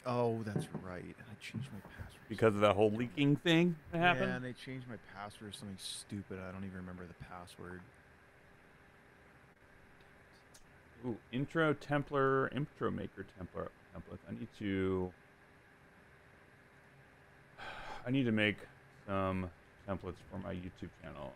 Oh, that's right. I changed my password. Because of that whole leaking thing that Yeah, happened. and they changed my password to something stupid. I don't even remember the password. Ooh, intro maker templates. I need to make some templates for my YouTube channel.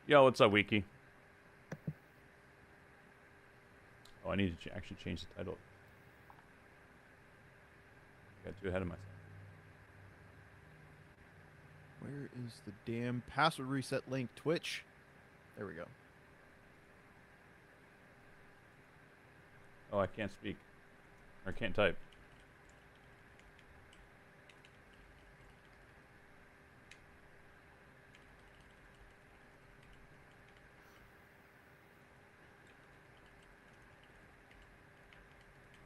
Yo, what's up, Wiki? Oh, I need to actually change the title. I got too ahead of myself. Where is the damn password reset link? Twitch. There we go. Oh, I can't speak. Or can't type.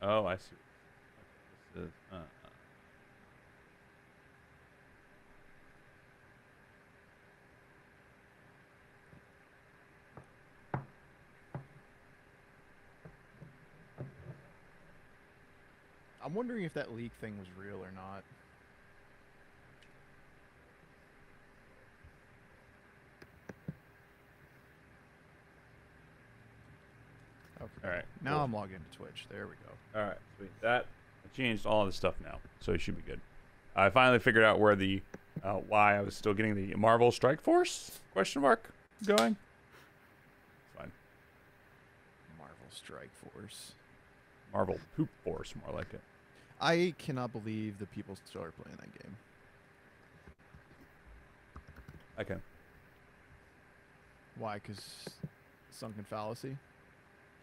Oh, I see. Okay, this is, I'm wondering if that leak thing was real or not. Okay. all right. Now Cool. I'm logged into Twitch. There we go. All right. Sweet. I changed all this stuff now, so it should be good. I finally figured out where the why I was still getting the Marvel Strike Force going. It's fine. Marvel Strike Force. Marvel Poop Force, more like it. I cannot believe the people still are playing that game. I can. Why? Because sunken fallacy?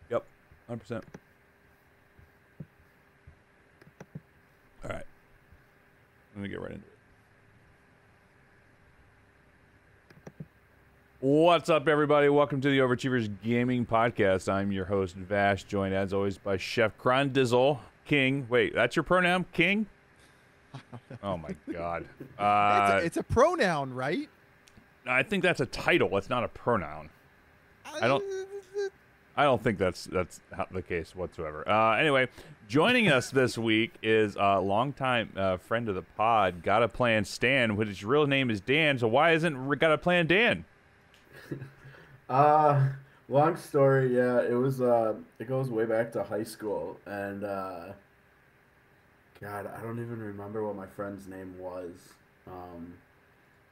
Yep. 100%. All right. Let me get right into it. What's up, everybody? Welcome to the Overachievers Gaming Podcast. I'm your host, Vash, joined as always by Chef Grondizzle King. Wait, that's your pronoun, King? Oh my God. It's a pronoun, right? I think that's a title. It's not a pronoun. I don't think that's the case whatsoever. Anyway, joining us this week is a longtime friend of the pod, Gotaplanstan, which his real name is Dan. So why isn't Gotaplan Dan? Long story, yeah. It goes way back to high school, and God, I don't even remember what my friend's name was. Um,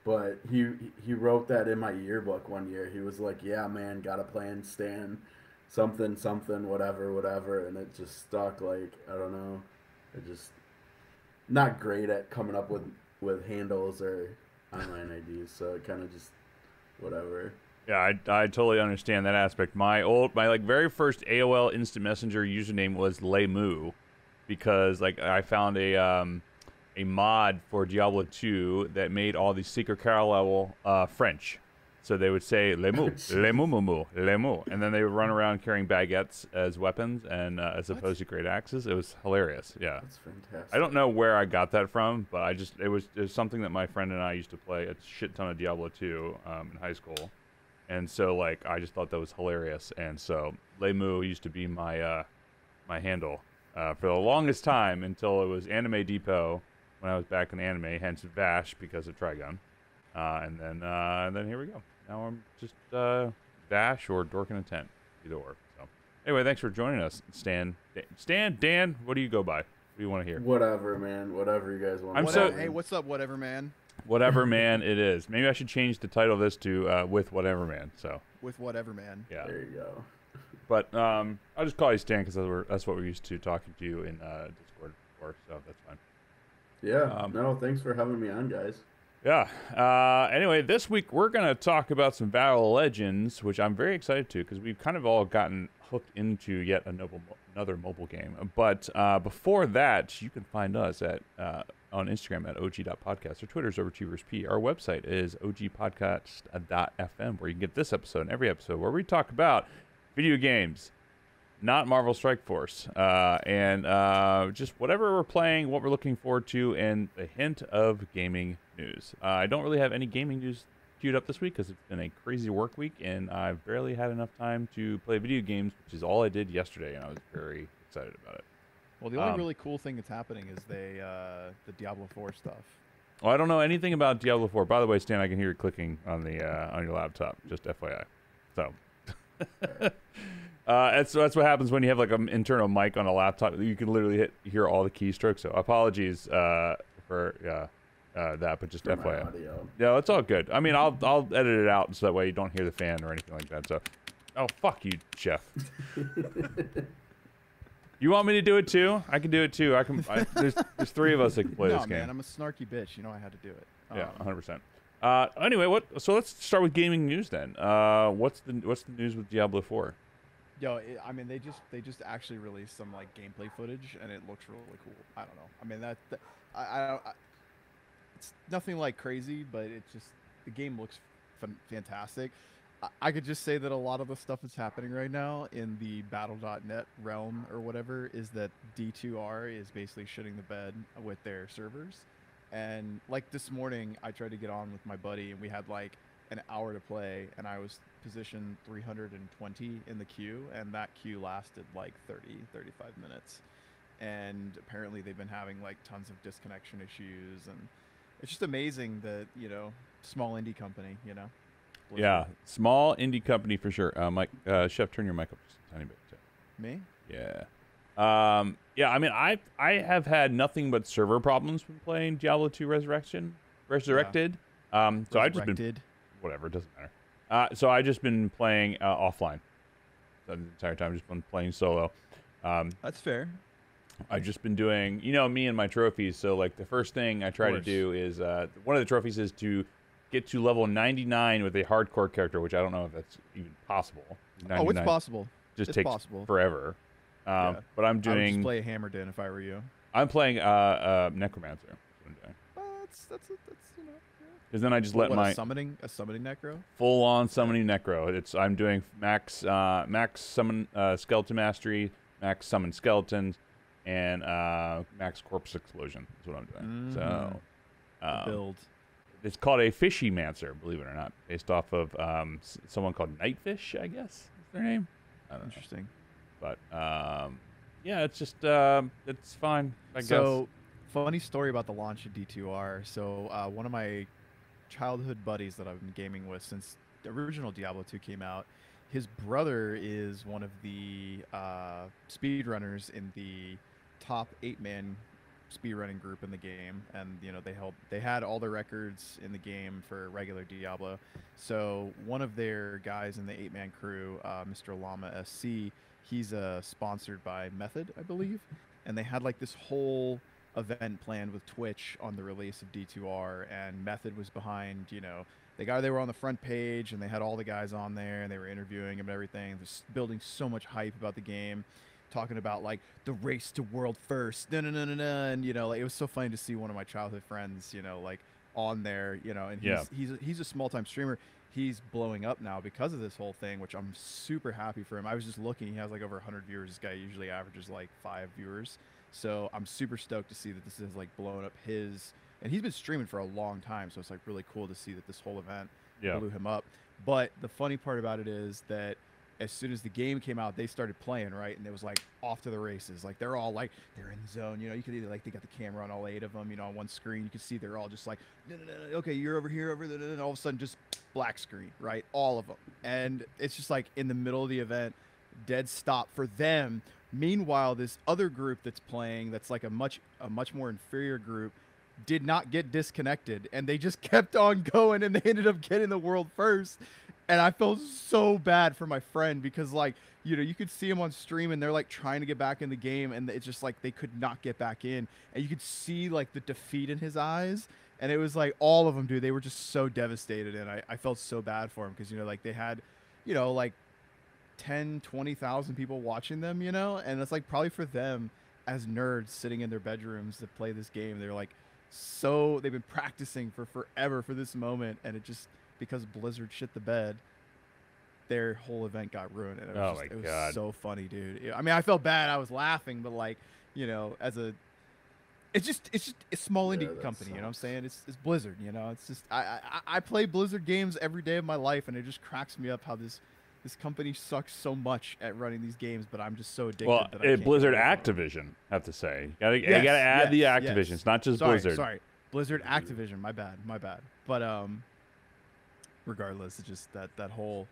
but he wrote that in my yearbook one year. He was like, "Yeah, man, got a plan, Stan, something, something, whatever, whatever," and it just stuck. Like, I don't know, it just not great at coming up with handles or online IDs, so it kind of just whatever. Yeah, I totally understand that aspect. My like very first AOL Instant Messenger username was Lemu, because like I found a mod for Diablo 2 that made all the secret carol level French. So they would say Lemu, Lemu, Mumu, Lemu, and then they would run around carrying baguettes as weapons and as opposed to great axes. It was hilarious. Yeah, That's fantastic. I don't know where I got that from, but it was something that my friend and I used to play a shit ton of Diablo 2 in high school. And so, like, I just thought that was hilarious. And so, Lemu used to be my my handle for the longest time until it was Anime Depot when I was back in anime, hence Vash because of Trigun. And then here we go. Now I'm just Vash or Dork in a Tent, either or. So, anyway, thanks for joining us, Stan. Dan, what do you go by? What do you want to hear? Whatever, man. Whatever you guys want. Hey, what's up, whatever, man? Whatever Man it is. Maybe I should change the title of this to With Whatever Man. So with whatever, man. Yeah. There you go. But I'll just call you Stan because that's what we're used to talking to you in Discord before, so that's fine. Yeah. No, thanks for having me on, guys. Yeah. Anyway, this week we're going to talk about some Valor Legends, which I'm very excited to because we've kind of all gotten hooked into yet another mobile game. But before that, you can find us at on Instagram at og.podcast. Our Twitter's overTubersP. Our website is ogpodcast.fm, where you can get this episode and every episode where we talk about video games, not Marvel Strike Force, and just whatever we're playing, what we're looking forward to, and a hint of gaming news. I don't really have any gaming news queued up this week because it's been a crazy work week, and I've barely had enough time to play video games, which is all I did yesterday, and I was very excited about it. Well, the only really cool thing that's happening is the Diablo 4 stuff. Well, I don't know anything about Diablo 4. By the way, Stan, I can hear you clicking on the on your laptop. Just FYI. So. That's what happens when you have like an internal mic on a laptop. You can literally hear all the keystrokes. So apologies for that, but just For FYI. audio. Yeah, it's all good. I mean, I'll edit it out so that way you don't hear the fan or anything like that. So, oh fuck you, Jeff. You want me to do it too? I can do it too. There's three of us that can play this game. Man, I'm a snarky bitch. You know I had to do it. Yeah, 100%. Anyway, so let's start with gaming news then. What's the news with Diablo 4? Yo, I mean, they just actually released some like gameplay footage, and it looks really cool. I don't know. I mean, I it's nothing like crazy, but it's just the game looks fantastic. I could just say that a lot of the stuff that's happening right now in the Battle.net realm or whatever is that D2R is basically shitting the bed with their servers. And like this morning, I tried to get on with my buddy, and we had like an hour to play, and I was positioned 320 in the queue, and that queue lasted like 35 minutes. And apparently they've been having like tons of disconnection issues, and it's just amazing that, small indie company, Blizzard. Yeah, small indie company for sure. Mike, Chef, turn your mic up just a tiny bit too. Me? Yeah. Yeah, I mean, I have had nothing but server problems when playing Diablo 2 Resurrected. So I've just been, whatever, it doesn't matter. So I've just been playing offline. So the entire time, I've just been playing solo. That's fair. I've just been doing, me and my trophies. So like the first thing I try to do is, one of the trophies is to get to level 99 with a hardcore character, which I don't know if that's even possible. 99 it's possible. Just it's takes possible. forever. Yeah. But I'm doing. I would just play a Hammerden if I were you. I'm playing Necromancer. That's yeah. Because then I just let my a summoning necro. Full on summoning necro. I'm doing max summon skeleton mastery, max summon skeletons, and max corpse explosion. That's what I'm doing. So build. It's called a fishy mancer, believe it or not, based off of someone called Nightfish, I guess is their name. I don't know. Interesting. But yeah, it's just it's fine, I guess. So, funny story about the launch of D2R. So, one of my childhood buddies that I've been gaming with since the original Diablo 2 came out, his brother is one of the speedrunners in the top 8-man speedrunning group in the game, and they had all the records in the game for regular Diablo. So one of their guys in the 8-man crew, Mr. Llama SC, he's sponsored by Method, I believe, and they had like this whole event planned with Twitch on the release of D2R, and Method was behind, they were on the front page, and they had all the guys on there, and they were interviewing them and everything, just building so much hype about the game, talking about like the race to world first, and like, it was so funny to see one of my childhood friends, like on there, and he's a small-time streamer. He's blowing up now because of this whole thing, which I'm super happy for him. I was just looking, he has like over 100 viewers. This guy usually averages like 5 viewers. So I'm super stoked to see that this has like blown up and he's been streaming for a long time. So it's like really cool to see that this whole event blew him up. But the funny part about it is that as soon as the game came out, they started playing, right? And it was like off to the races. Like they're all like, they're in the zone, you could either like, they got the camera on all 8 of them, on one screen. You can see they're all just like, no, okay, you're over here, over there. And all of a sudden just black screen, right? All of them. And it's just like in the middle of the event, dead stop for them. Meanwhile, this other group that's playing, that's like a much more inferior group, did not get disconnected, and they just kept on going, and they ended up getting the world first. And I felt so bad for my friend because, like, you could see him on stream, and they're like trying to get back in the game, and it's just like they could not get back in, and you could see like the defeat in his eyes. And it was like all of them, dude. They were just so devastated, and I felt so bad for them because like they had, like 10, 20,000 people watching them, and it's like probably for them as nerds sitting in their bedrooms to play this game. They're like they've been practicing for forever for this moment, and it just because Blizzard shit the bed, their whole event got ruined, and it was so funny, dude. I mean, I felt bad. I was laughing, but like, as a it's a small indie company, you know what I'm saying? It's Blizzard, It's just I play Blizzard games every day of my life, and it just cracks me up how this company sucks so much at running these games, but I'm just so addicted. Well, that I can't Blizzard get away from Activision, I have to say. You gotta add the Activision. It's not just Blizzard. Sorry, Blizzard Activision. My bad. But regardless, it's just that whole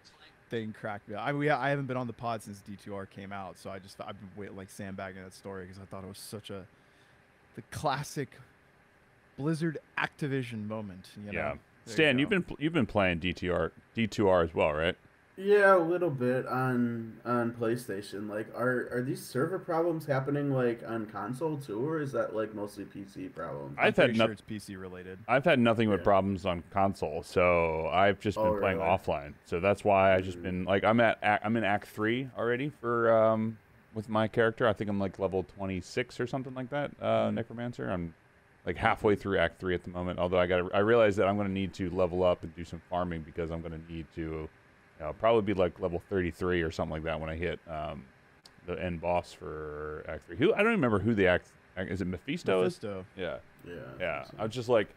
thing cracked me up. I haven't been on the pod since D2R came out, so I've been like sandbagging that story because I thought it was such the classic Blizzard Activision moment. Yeah, Stan, you've been playing D2R as well, right? Yeah, a little bit on PlayStation. Like, are these server problems happening like on console too, or is that like mostly PC problems? I'm pretty sure it's PC related. I've had nothing but problems on console, so I've just been playing offline. So that's why I've just been like I'm in Act 3 already for with my character. I think I'm like level 26 or something like that. Necromancer. I'm like halfway through Act 3 at the moment. Although I realize that I'm going to need to level up and do some farming because I'm going to need to. Probably be like level 33 or something like that when I hit the end boss for Act 3. I don't remember who the is it Mephisto? Yeah. I was just like,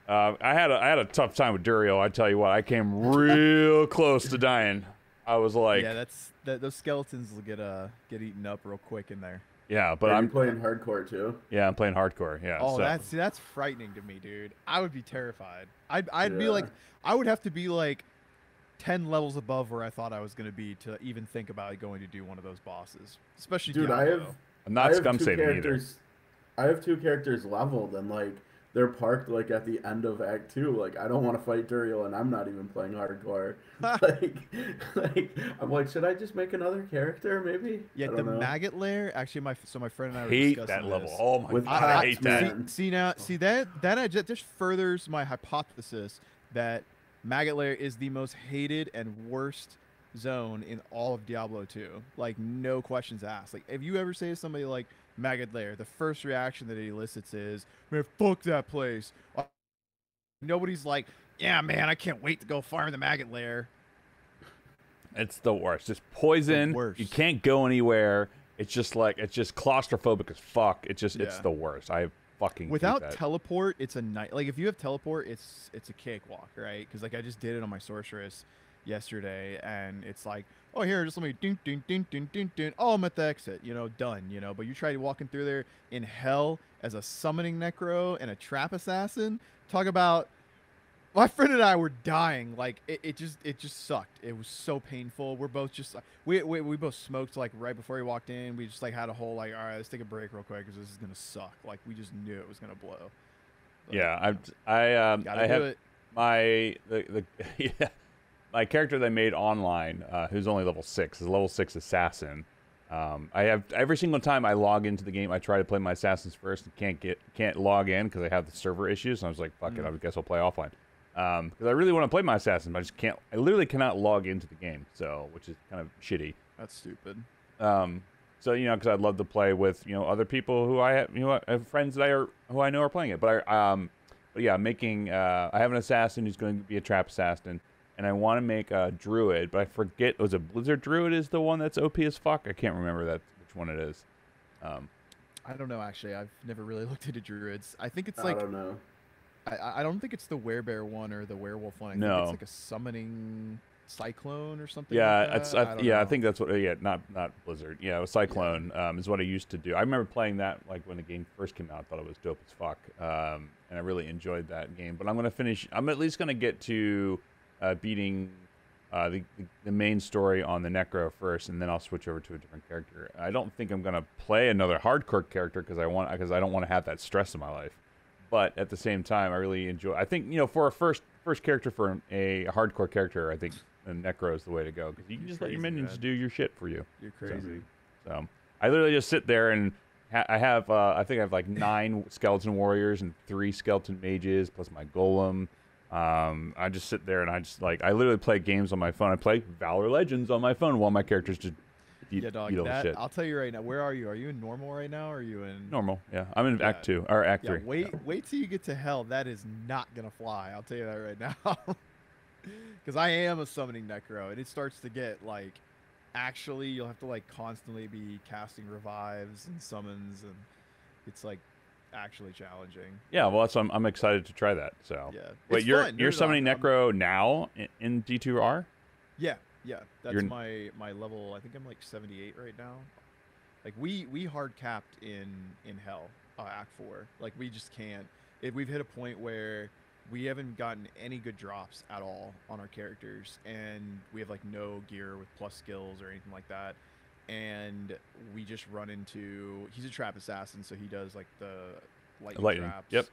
I had a tough time with Duriel. I tell you what, I came real close to dying. I was like, yeah, those skeletons will get eaten up real quick in there. Yeah, but I'm playing hardcore too. Yeah, I'm playing hardcore. Yeah. Oh, that's frightening to me, dude. I would be terrified. I'd be like, I would have to be like 10 levels above where I thought I was going to be to even think about going to do one of those bosses. Especially dude, Diablo. I'm not scum saving either. I have 2 characters leveled and like they're parked like at the end of Act 2. Like I don't want to fight Duriel and I'm not even playing hardcore. like I'm like, should I just make another character maybe? Yeah, the maggot lair. Actually, my friend and I were hate discussing that level. this. Oh my god, I hate that. See that just furthers my hypothesis that Maggot Lair is the most hated and worst zone in all of Diablo 2. Like, no questions asked. Like, if you ever say to somebody like Maggot Lair, the first reaction that it elicits is, man, fuck that place. Nobody's like, yeah, man, I can't wait to go farm the Maggot Lair. It's the worst. It's poison. You can't go anywhere. It's just claustrophobic as fuck. It's the worst. Without teleport, it's a night. Like if you have teleport, it's a cakewalk, right? Because like I just did it on my sorceress yesterday, and it's like, oh here, just let me ding ding ding ding ding ding. Oh, I'm at the exit, done, But you try walking through there in hell as a summoning necro and a trap assassin. Talk about my friend and I were dying. Like it just sucked. It was so painful. We're both just we both smoked like right before he walked in. We just like had a whole like, all right, let's take a break real quick because this is gonna suck. Like we just knew it was gonna blow. But, yeah, I have my character that I made online, who's only level 6, is a level 6 assassin. I have every single time I log into the game, I try to play my assassins first and can't log in because I have the server issues. And I was like, fuck it, I guess I'll play offline. Because I really want to play my assassin, but I just can't. I literally cannot log into the game, which is kind of shitty. That's stupid. So because I'd love to play with other people who I have friends who I know are playing it. But yeah, I have an assassin who's going to be a trap assassin, and I want to make a druid, but I forget. Was it Blizzard Druid is the one that's OP as fuck? I can't remember which one it is. I don't know actually. I've never really looked into druids. I think it's like I don't know. I don't think it's the werebear one or the werewolf one. I think it's like a summoning cyclone or something. Yeah, like that. I think that's what. Yeah, not Blizzard. Yeah, it was Cyclone. Is what I used to do. I remember playing that like when the game first came out. I thought it was dope as fuck, and I really enjoyed that game. But I'm at least gonna get to beating the main story on the Necro first, and then I'll switch over to a different character. I don't think I'm gonna play another hardcore character because I don't want to have that stress in my life. But at the same time, I really enjoy. I think for a first character for a hardcore character, I think Necro is the way to go because you can just let your minions do your shit for you. You're crazy. So I literally just sit there and I have I think I have like 9 skeleton warriors and 3 skeleton mages plus my golem. I just sit there and I literally play games on my phone. I play Valor Legends on my phone while my characters just eat all the shit. I'll tell you right now. Where are you? Are you in normal right now? Or are you in normal? Yeah, I'm in Act 2 or Act 3. Wait till you get to hell. That is not gonna fly. I'll tell you that right now. Because I am a summoning necro, and it starts to get like, actually, you'll have to like constantly be casting revives and summons, and it's like actually challenging. Yeah, well, I'm excited to try that. So yeah, wait, you're summoning necro now in D2R? Yeah, that's my level. I think I'm like 78 right now. Like we hard capped in hell, Act 4. Like we just can't. We've hit a point where we haven't gotten any good drops at all on our characters, and we have like no gear with plus skills or anything like that. And we just run into, he's a trap assassin, so he does like the lightning traps. Yep.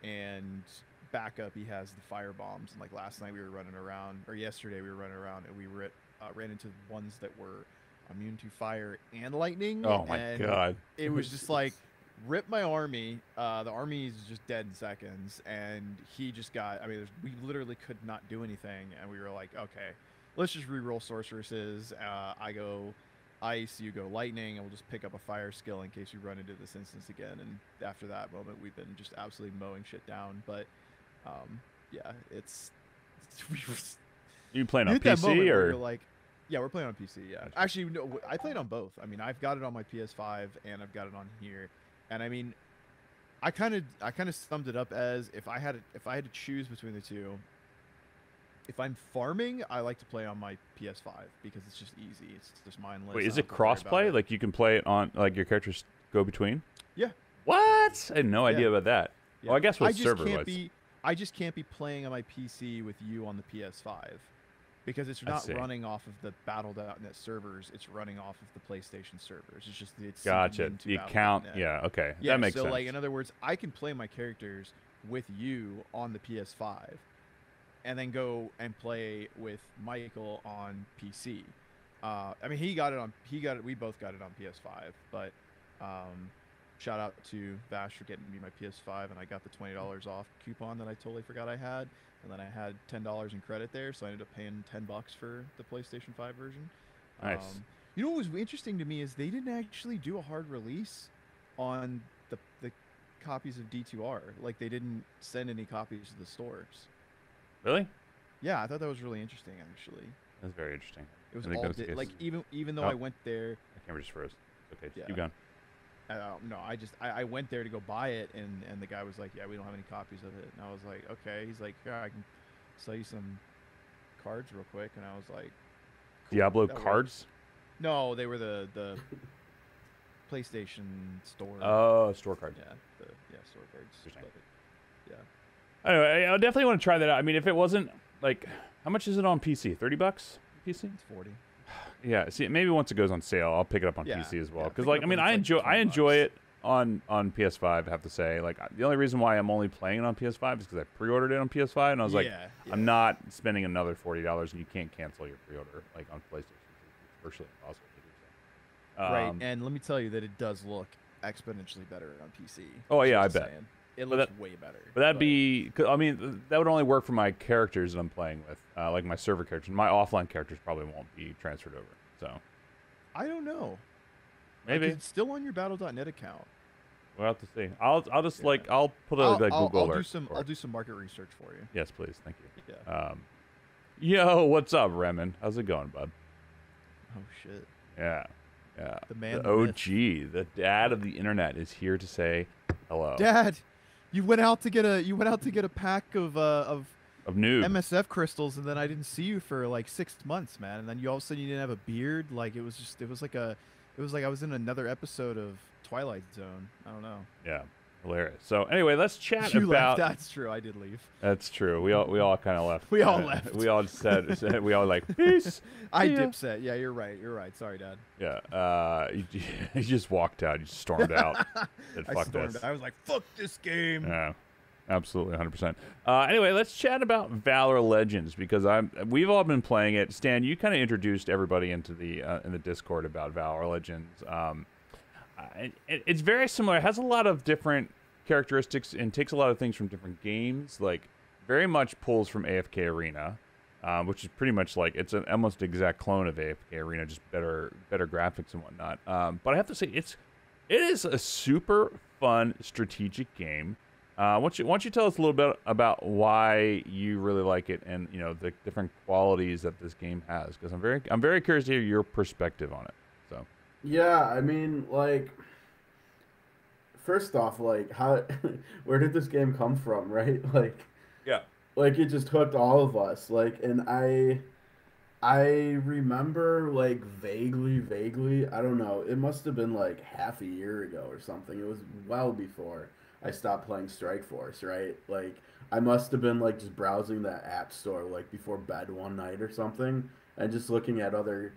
And backup, he has the fire bombs. And like last night we were running around, or yesterday we were running around, and we ran into ones that were immune to fire and lightning. Oh my god! It was just like, rip my army. The army is just dead in seconds, and he just got. I mean, we literally could not do anything, and we were like, okay, let's just reroll sorceresses. I go ice, you go lightning, and we'll just pick up a fire skill in case we run into this instance again. And after that moment, we've been just absolutely mowing shit down. But yeah, you playing on PC or like? Yeah, we're playing on PC. Yeah, actually, no, I played on both. I mean, I've got it on my PS5 and I've got it on here. And I mean, I kind of summed it up as if I had to choose between the two. If I'm farming, I like to play on my PS5 because it's just easy. It's just mindless. Wait, is it cross-play? Like you can play it on, like your characters go between? Yeah. What? I had no idea about that. Yeah. Well, I guess what server was. I just can't be playing on my PC with you on the PS5. Because it's not running off of the Battle.net servers, it's running off of the PlayStation servers. It's just gotcha. The account, yeah, okay, yeah, that makes sense. So, like, in other words, I can play my characters with you on the PS5, and then go and play with Michael on PC. I mean, we both got it on PS5, but shout out to Vash for getting me my PS5, and I got the $20 off coupon that I totally forgot I had. And then I had $10 in credit there, so I ended up paying $10 for the PlayStation 5 version. Nice. You know what was interesting to me is they didn't actually do a hard release on the copies of D2R. Like, they didn't send any copies to the stores. Really? Yeah, I thought that was really interesting, actually. That's very interesting. It was all like even though I went there. My camera just froze. Okay, yeah. keep going. No, I went there to go buy it, and the guy was like, yeah, we don't have any copies of it. And I was like, okay. He's like, yeah, I can sell you some cards real quick. And I was like, cool, Diablo cards? No, they were the PlayStation store. Oh, store cards. Yeah, store cards. Yeah. Anyway, I definitely want to try that out. I mean, if it wasn't like, how much is it on PC? $30 PC? It's 40. Yeah, see, maybe once it goes on sale, I'll pick it up on PC as well. Because, like, I mean, I enjoy it on PS5. I have to say, like, the only reason why I'm only playing it on PS5 is because I pre-ordered it on PS5, and I was like, I'm not spending another $40, and you can't cancel your pre-order like on PlayStation. It's virtually impossible to do so. Right, and let me tell you that it does look exponentially better on PC. Oh yeah, I bet. It looks way better. But that'd be, I mean, that would only work for my characters that I'm playing with, like my server characters. My offline characters probably won't be transferred over. So, I don't know. Maybe like, it's still on your Battle.net account. We'll have to see. I'll just like I'll put a Google alert. I'll do some market research for you. Yes, please. Thank you. Yeah. Yo, what's up, Remen? How's it going, bud? Oh shit. Yeah. Yeah. The man. The OG, the dad of the internet, is here to say hello. Dad, you went out to get a pack of noob MSF crystals, and then I didn't see you for like 6 months, man. And then you all of a sudden you didn't have a beard. Like it was like I was in another episode of Twilight Zone. I don't know. Yeah, hilarious. So anyway, let's chat about. That's true. I did leave. That's true. We all kind of left. We all left. We all said we all like peace. I dipset. Yeah, you're right. You're right. Sorry, Dad. Yeah. You just walked out. You stormed out. I stormed. I was like, fuck this game. Yeah. Absolutely, 100%. Anyway, let's chat about Valor Legends because we've all been playing it. Stan, you kind of introduced everybody into the in the Discord about Valor Legends. it's very similar. It has a lot of different characteristics and takes a lot of things from different games. Like very much pulls from AFK Arena, which is pretty much like it's an almost exact clone of AFK Arena, just better graphics and whatnot. But I have to say it is a super fun strategic game. Why don't you tell us a little bit about why you really like it and the different qualities that this game has? Because I'm very curious to hear your perspective on it. So Yeah, I mean, like, first off, like, how, where did this game come from, right? yeah, Like it just hooked all of us. Like, and I remember like vaguely, I don't know, it must have been like half a year ago or something. It was well before I stopped playing Strike Force, right? Like I must have been like just browsing that app store like before bed one night or something and just looking at other,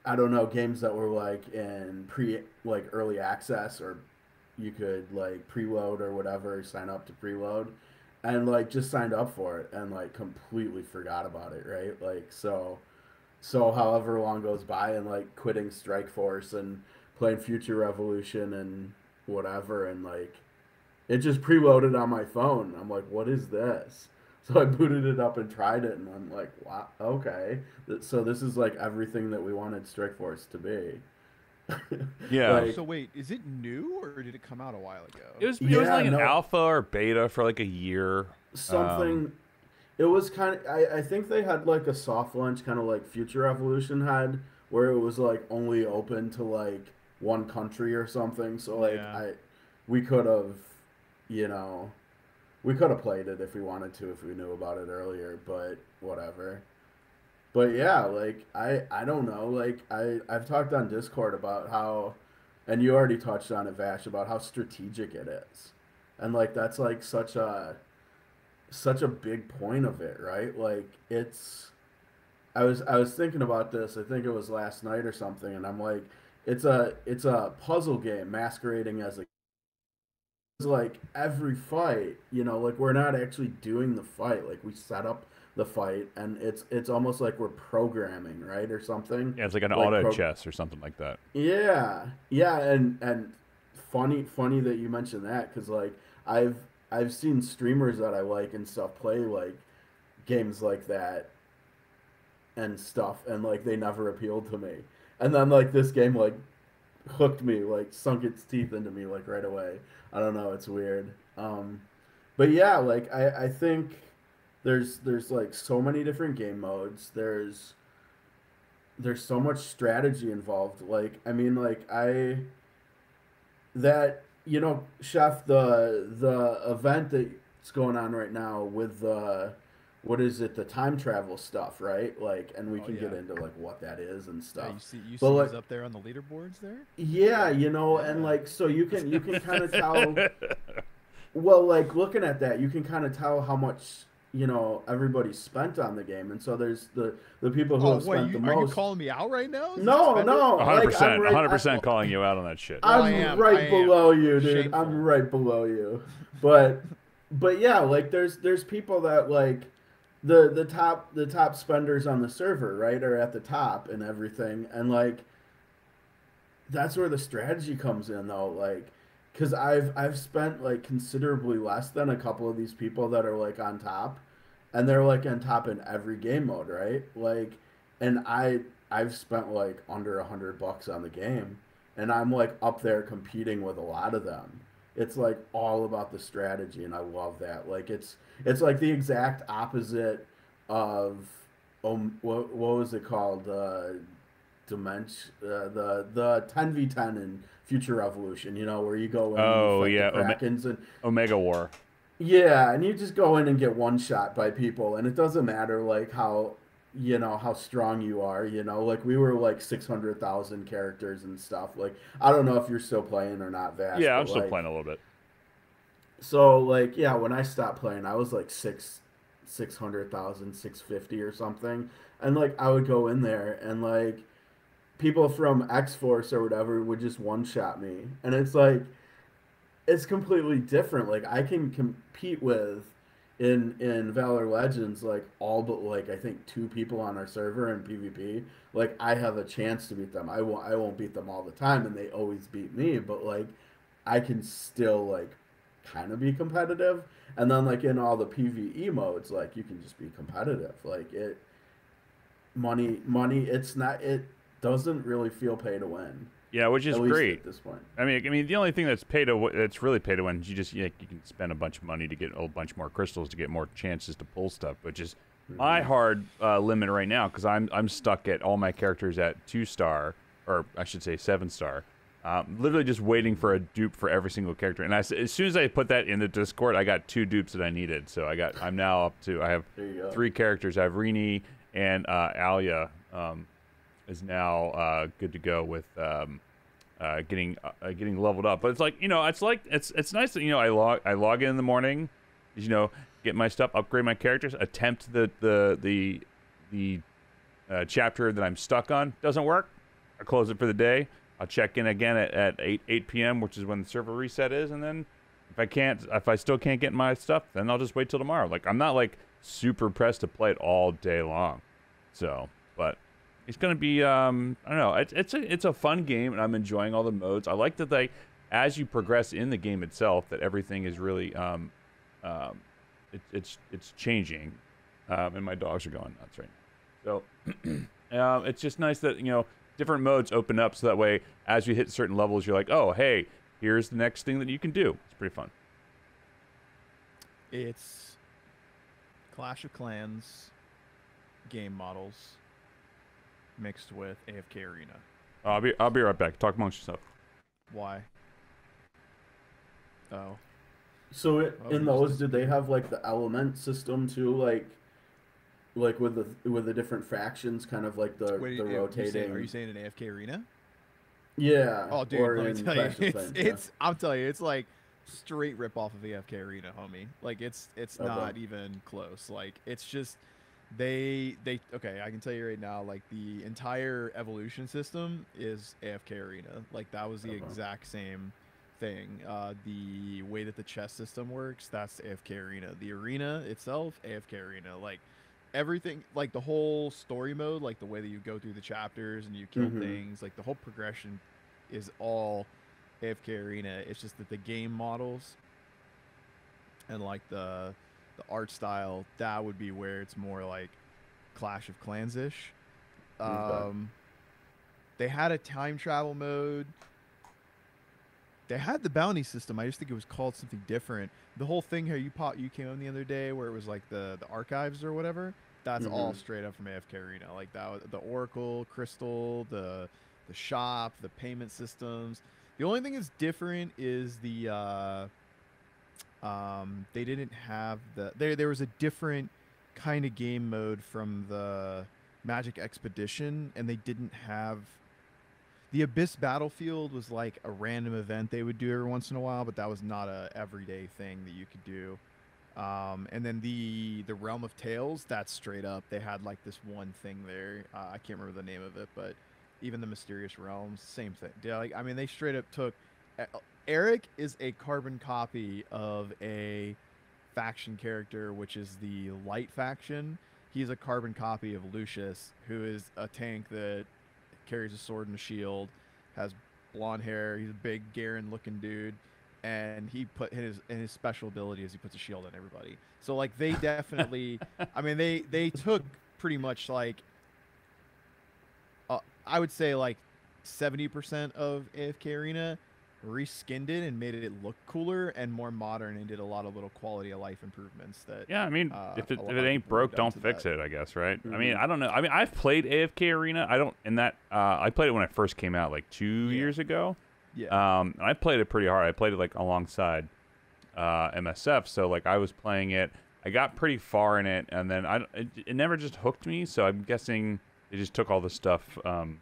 I don't know, games that were like in like early access, or you could like preload or whatever, sign up to preload, and like just signed up for it and like completely forgot about it, right? Like so however long goes by and like quitting Strike Force and playing Future Revolution and whatever, and like it just preloaded on my phone. I'm like, what is this? So I booted it up and tried it, and I'm like, wow, okay. So this is like everything that we wanted Strike Force to be. yeah. Oh, Like, so wait, is it new or did it come out a while ago? It was yeah, like an no, alpha or beta for like a year. Um, something. It was kind of. I think they had like a soft launch, kind of like Future Evolution had, where it was like only open to like one country or something. So like Yeah. we could have, you know, we could have played it if we wanted to, if we knew about it earlier. But whatever. But yeah, like I don't know. Like I've talked on Discord about how, and you already touched on it, Vash, about how strategic it is, and like that's like such a big point of it, right? Like it's I was thinking about this. I think it was last night or something, and I'm like, it's a puzzle game masquerading as a, like every fight, like we're not actually doing the fight. Like we set up the fight, and it's almost like we're programming, right, or something. yeah, it's like an Like auto chess or something like that. yeah, yeah, and funny that you mentioned that, because like I've I've seen streamers that I like and stuff play like games like that and stuff, and like they never appealed to me. And then like this game like hooked me, like sunk its teeth into me like right away. I don't know, it's weird. But yeah, like I think there's like so many different game modes. There's so much strategy involved. Like I mean, like I that Chef, the event that's going on right now with the, what is it, the time travel stuff, right? Like, and we Oh can get yeah. into like what that is and Yeah, stuff. you But see like, he's up there on the leaderboards there? yeah, and Yeah. like so you can kind of tell. Well, like looking at that, you can kind of tell how much everybody spent on the game, and so there's the people who Oh, have wait, spent the are you most. calling me out right now as a No, spender? no, like 100%, 100% calling you out on that shit. Well, I I'm am. I right am. below you, dude. I'm Shameful. right below you. But yeah, like there's people that like the top spenders on the server, right, are at the top and everything, and like that's where the strategy comes in though, like because I've spent like considerably less than a couple of these people that are like on top, and they're like on top in every game mode, right? Like, and I've spent like under $100 on the game, and I'm like up there competing with a lot of them. It's like all about the strategy, and I love that. Like it's like the exact opposite of what was it called, dimension, the 10v10 in Future Revolution, where you go in and you Oh fight the yeah, Krakens, and Omega War. yeah, and you just go in and get one shot by people, and it doesn't matter like how strong you are, like we were like 600,000 characters and stuff. Like I don't know if you're still playing or not, Vash, Yeah, I'm but still like playing a little bit. so like yeah, when I stopped playing, I was like 600,000, 650 or something, and like I would go in there and like people from X Force or whatever would just one shot me, and it's like it's completely different. Like I can compete with in Valor Legends, like all but like I think 2 people on our server in PvP, like I have a chance to beat them. I won't beat them all the time, and they always beat me. But like I can still like kind of be competitive. And then like in all the PvE modes, like you can just be competitive. Like it money. It's not. It doesn't really feel pay to win, Yeah, which is at least great. at this point. I mean, the only thing that's really pay to win is you just you can spend a bunch of money to get a bunch more crystals to get more chances to pull stuff, which is my hard limit right now because I'm stuck at all my characters at 2-star, or I should say 7-star. Literally just waiting for a dupe for every single character, and as soon as I put that in the Discord, I got 2 dupes that I needed. So I'm now up to I have 3 characters. I have Rini and Alia is now good to go with. Getting leveled up, but it's like it's nice that I log in the morning, get my stuff, upgrade my characters, attempt the chapter that I'm stuck on. Doesn't work, I close it for the day. I'll check in again at 8 p.m., which is when the server reset is, and then if I still can't get my stuff, then I'll just wait till tomorrow. Like I'm not like super pressed to play it all day long, so but. It's gonna be I don't know. It's a fun game, and I'm enjoying all the modes. I like that as you progress in the game itself, that everything is really it's changing, and my dogs are going nuts right now. So it's just nice that different modes open up, so that way as you hit certain levels, you're like, oh hey, here's the next thing that you can do. It's pretty fun. It's Clash of Clans game models mixed with AFK Arena. I'll be right back. Talk amongst yourself. Why? Oh. So in those, did they have like the element system too, like with the different factions, kind of like the rotating? Are you saying an AFK Arena? Yeah. Oh, dude, or let me in tell you, Clash of Clans, I'm telling you, it's like straight rip off of AFK Arena, homie. Like it's Okay. not even close. Like it's just they okay, I can tell you right now, like the entire evolution system is AFK Arena. Like that was the exact same thing. The way that the chess system works, that's AFK Arena. The arena itself, AFK Arena. Like everything, like the whole story mode, like the way that you go through the chapters and you kill things, like the whole progression is all AFK Arena. It's just that the game models and like the art style, that would be where it's more like Clash of Clans ish. They had a time travel mode. They had the bounty system. I just think it was called something different. The whole thing here, you came on the other day where it was like the archives or whatever. That's all straight up from AFK Arena. Like that was the Oracle, Crystal, the shop, the payment systems. The only thing that's different is they didn't have there was a different kind of game mode from the Magic Expedition, and they didn't have the Abyss Battlefield. Was like a random event they would do every once in a while, but that was not a everyday thing that you could do. And then the Realm of Tales, that's straight up they had like this one thing there. I can't remember the name of it, but even the Mysterious Realms, same thing. Like I mean, they straight up took. Eric is a carbon copy of a faction character, which is the Light faction. He's a carbon copy of Lucius, who is a tank that carries a sword and a shield, has blonde hair. He's a big Garen-looking dude, and he put his special ability is he puts a shield on everybody. So like they definitely, I mean they took pretty much like I would say like 70% of AFK Arena, reskinned it and made it look cooler and more modern, and did a lot of little quality of life improvements that I mean, if it ain't broke, don't fix it, I guess, right? I mean, I don't know. I mean, I've played AFK Arena. I played it when it first came out like 2 years ago. And I played it pretty hard. I played it like alongside MSF, so like I was playing it. I got pretty far in it, and then it never just hooked me, so I'm guessing they just took all the stuff from...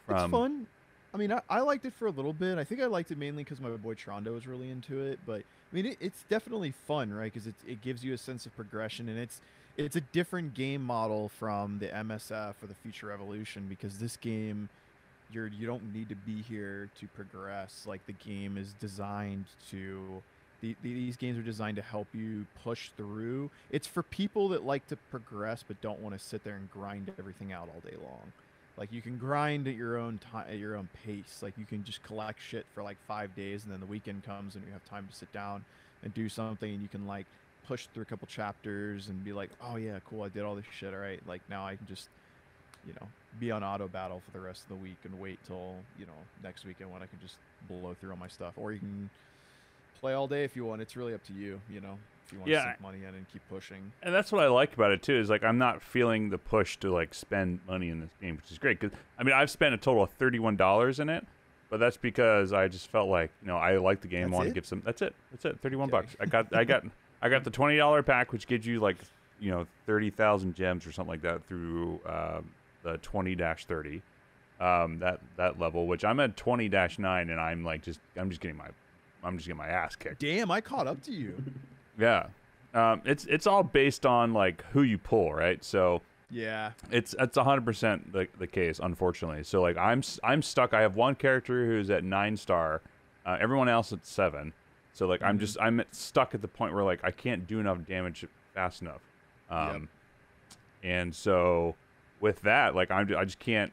It's fun. I mean, I liked it for a little bit. I think I liked it mainly because my boy Trondo was really into it. But I mean, it's definitely fun, right? Because it gives you a sense of progression, and it's a different game model from the MSF or the Future Evolution, because this game, you don't need to be here to progress. Like the game is designed to These games are designed to help you push through. It's for people that like to progress but don't want to sit there and grind everything out all day long. Like you can grind at your own time, at your own pace. Like you can just collect shit for like 5 days, and then the weekend comes and you have time to sit down and do something, and you can like push through a couple chapters and be like, oh yeah, cool, I did all this shit. All right, like now I can just, you know, be on auto battle for the rest of the week and wait till, you know, next weekend when I can just blow through all my stuff. Or you can play all day if you want. It's really up to you, you know, if you want to Yeah, sink money in and keep pushing. and that's what I like about it too. Is like I'm not feeling the push to like spend money in this game, which is great. Because I mean, I've spent a total of $31 in it, but that's because I just felt like, you know, I like the game. That's Want to it? give some. That's it. That's it. 31 Okay. bucks. I got the $20 pack, which gives you like, you know, 30,000 gems or something like that through the 20-30. That level, which I'm at 20-9, and I'm just getting my ass kicked. Damn, I caught up to you. Yeah. It's all based on like who you pull, right? So Yeah. it's 100% the case, unfortunately. So like I'm stuck. I have one character who's at 9-star, everyone else at 7. So like I'm stuck at the point where like I can't do enough damage fast enough. And so with that, like I just can't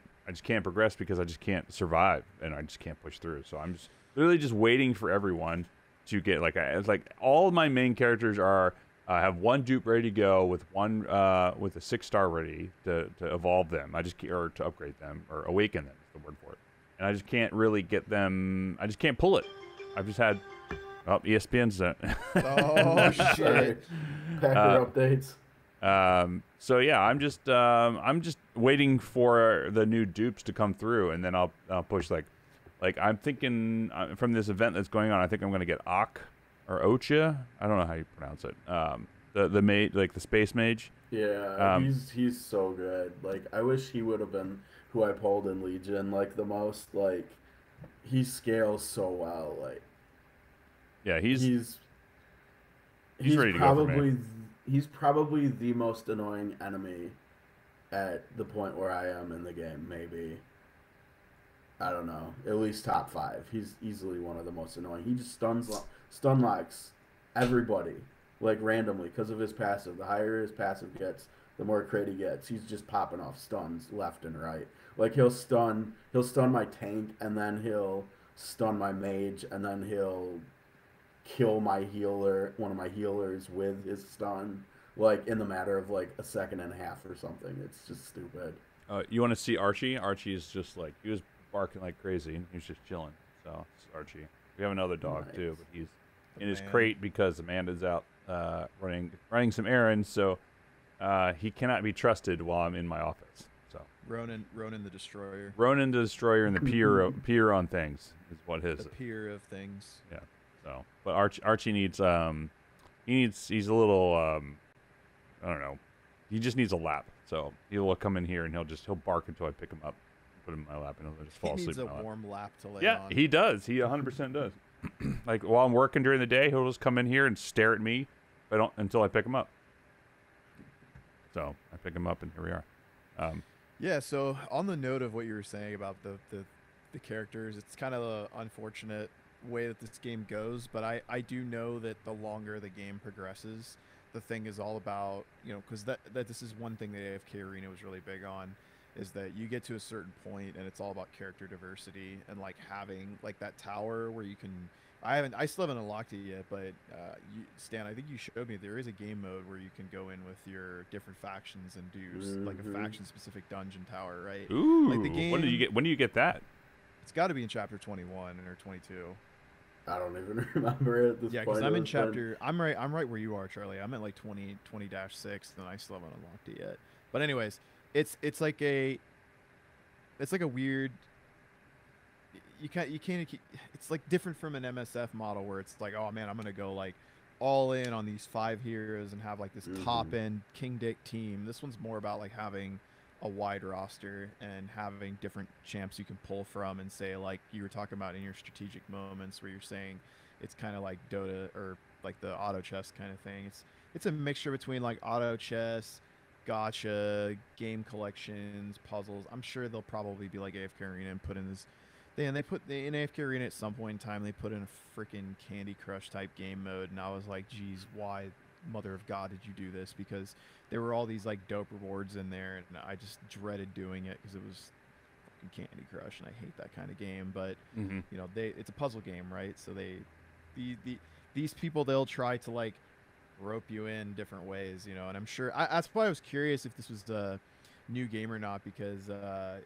progress because I just can't survive and I just can't push through. So I'm just literally just waiting for everyone to get it's like all of my main characters are have one dupe ready to go with one with a 6-star ready to evolve them. Or to upgrade them or awaken them is the word for it. And I just can't really get them. I just can't pull it. I've just had ESPN's Oh shit. Packer updates. So yeah, I'm just waiting for the new dupes to come through, and then I'll push like I'm thinking from this event that's going on. I think I'm gonna get or Ocha. I don't know how you pronounce it. The mage, like the space mage. Yeah, he's so good. Like I wish he would have been who I pulled in Legion like the most. Like he scales so well. Like yeah, he's ready to probably go for me. He's probably the most annoying enemy at the point where I am in the game. Maybe I don't know. At least top 5. He's easily one of the most annoying. He just stun locks everybody like randomly because of his passive. The higher his passive gets, the more crit he gets. He's just popping off stuns left and right. Like he'll stun my tank, and then he'll stun my mage, and then he'll kill my healer, one of my healers, with his stun, like in the matter of like a second and a half or something. It's just stupid. You want to see Archie? Archie is just like, he was barking like crazy, and he was just chilling. So it's Archie. We have another dog Nice. too, but he's in his Man. crate because Amanda's out running some errands, so he cannot be trusted while I'm in my office. So Ronan the Destroyer. Ronan the Destroyer and the peer on things is what his The peer of things. yeah. So, but Archie needs he's a little I don't know. He just needs a lap. So he'll come in here and he'll bark until I pick him up, put him in my lap, and he'll just fall He asleep needs a in my lap. warm lap to lay Yeah, on. he does. He 100% does. Like while I'm working during the day, he'll just come in here and stare at me. Until I pick him up. So I pick him up, and here we are. Yeah, so on the note of what you were saying about the characters, it's kind of an unfortunate way that this game goes, but I do know that the longer the game progresses, the thing is all about, you know, because that this is one thing that AFK Arena was really big on, is that you get to a certain point and it's all about character diversity and like having like that tower where you can. I still haven't unlocked it yet, but Stan, I think you showed me there is a game mode where you can go in with your different factions and do like a faction-specific dungeon tower, right? Ooh, Like the game. when do you get that? It's got to be in chapter 21 or 22. I don't even remember it at this Yeah, point. because I'm in It's been- chapter. I'm right where you are, Charlie. I'm at like 20-6, and I still haven't unlocked it yet. But anyways, it's like a weird. You can't. It's like different from an MSF model where it's like, oh man, I'm gonna go like all in on these 5 heroes and have like this top end King Dick team. This one's more about like having a wide roster and having different champs you can pull from, and say like you were talking about in your strategic moments where you're saying it's kind of like Dota or like the auto chess kind of thing. It's a mixture between like auto chess, gotcha, game collections, puzzles. I'm sure they'll probably be like AFK Arena and put in They put the in AFK Arena at some point in time. They put in a freaking Candy Crush type game mode, and I was like, "Geez, why, Mother of God, did you do this?" Because there were all these like dope rewards in there, and I just dreaded doing it because it was fucking Candy Crush, and I hate that kind of game. But you know, it's a puzzle game, right? So these people, they'll try to like rope you in different ways, you know. And I'm sure that's why I was curious if this was the new game or not, because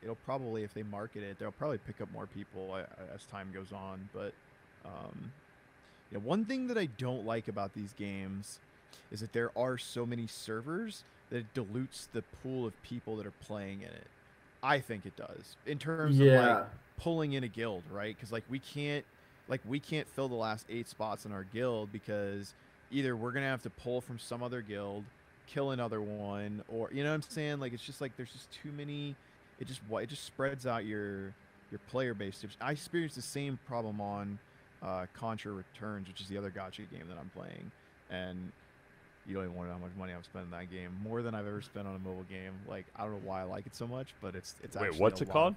it'll probably, if they market it, they'll probably pick up more people as time goes on. But you know, one thing that I don't like about these games is that there are so many servers that it dilutes the pool of people that are playing in it. I think it does, in terms of like pulling in a guild, right? Because like we can't fill the last 8 spots in our guild, because either we're gonna have to pull from some other guild, kill another one, or, you know what I'm saying? Like, it's just like there's just too many. It just spreads out your player base. I experienced the same problem on Contra Returns, which is the other gacha game that I'm playing, and you don't even want to know how much money I've spent in that game. More than I've ever spent on a mobile game. Like, I don't know why I like it so much, but it's Wait, actually what's it called?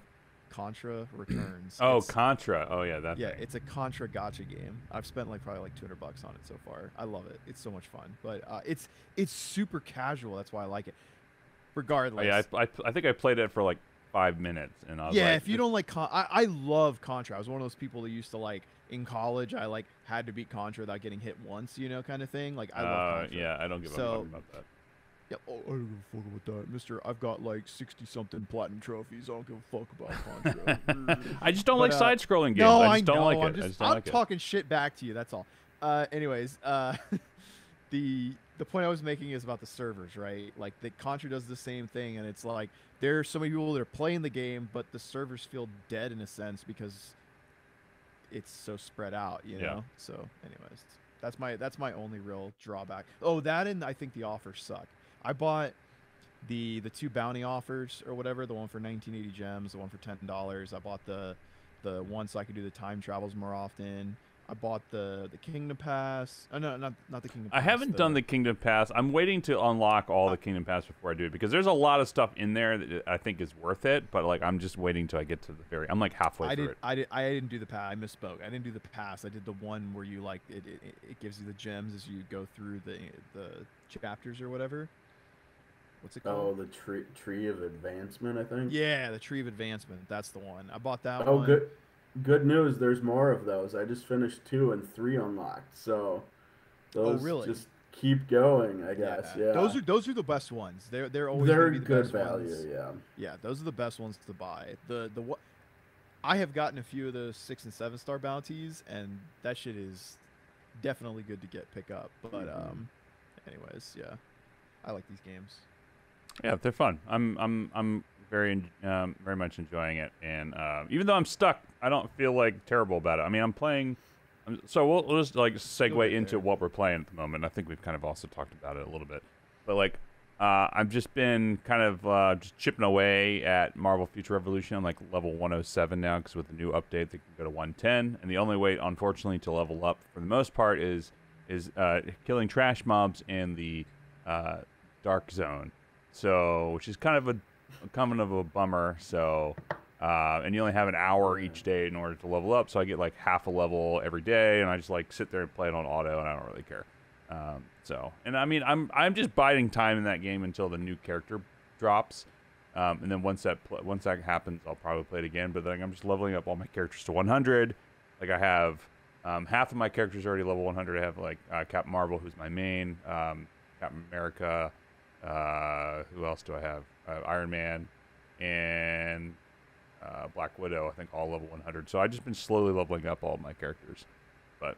Contra Returns. Oh, Contra. Oh yeah, that. Yeah, thing. it's a Contra gacha game. I've spent like probably like $200 on it so far. I love it. It's so much fun. But it's super casual. That's why I like it. Regardless. Oh, yeah, I think I played it for like 5 minutes, and I was yeah, like, if you don't like I love Contra. I was one of those people that used to like, in college, I like had to beat Contra without getting hit once, you know, kind of thing. Like, I love Contra. Yeah, I don't give a fuck about that. Yeah, I don't give a fuck about that, Mister. I've got like 60-something platinum trophies. I don't give a fuck about Contra. I just don't like side-scrolling games. No, I just don't like it. it. I'm talking shit back to you. That's all. Anyways, the point I was making is about the servers, right? Like, the Contra does the same thing, and it's like there are so many people that are playing the game, but the servers feel dead in a sense because it's so spread out, you know. So, anyways, that's my only real drawback. Oh, that, and I think the offers suck. I bought the 2 bounty offers or whatever, the one for 1980 gems, the one for $10. I bought the one so I could do the time travels more often. I bought the Kingdom Pass. Oh, no, not the Kingdom Pass. I haven't done the Kingdom Pass. I'm waiting to unlock all the Kingdom Pass before I do it, because there's a lot of stuff in there that I think is worth it, but like I'm just waiting till I get to the very. I'm like halfway through it. I didn't do the pass. I misspoke. I didn't do the pass. I did the one where you like it gives you the gems as you go through the chapters or whatever. What's it called? Oh, the tree of advancement, I think. Yeah, the tree of advancement. That's the one. I bought that one. Oh, good news. There's more of those. I just finished 2 and 3 unlocked. So those just keep going, I guess. Yeah. Those are the best ones. They're always they're be the good best value. Ones. Yeah. Yeah, those are the best ones to buy. I have gotten a few of those 6 and 7 star bounties, and that shit is definitely good to pick up. But anyways, yeah, I like these games. Yeah, they're fun. I'm very much enjoying it, and even though I'm stuck, I don't feel like terrible about it. I mean, I'm playing. So we'll just like segue into what we're playing at the moment. I think we've kind of also talked about it a little bit, but like I've just been kind of just chipping away at Marvel Future Revolution. I'm like level 107 now, because with the new update, they can go to 110, and the only way, unfortunately, to level up for the most part is killing trash mobs in the Dark Zone. So, which is kind of a bummer. So, and you only have an hour each day in order to level up. So I get like half a level every day, and I just like sit there and play it on auto, and I don't really care. And I mean, I'm just biding time in that game until the new character drops, and then once that happens, I'll probably play it again. But then I'm just leveling up all my characters to 100. Like, I have half of my characters already level 100. I have like Captain Marvel, who's my main, Captain America. Who else do I have? Iron Man and Black Widow, I think, all level 100. So I've just been slowly leveling up all of my characters. But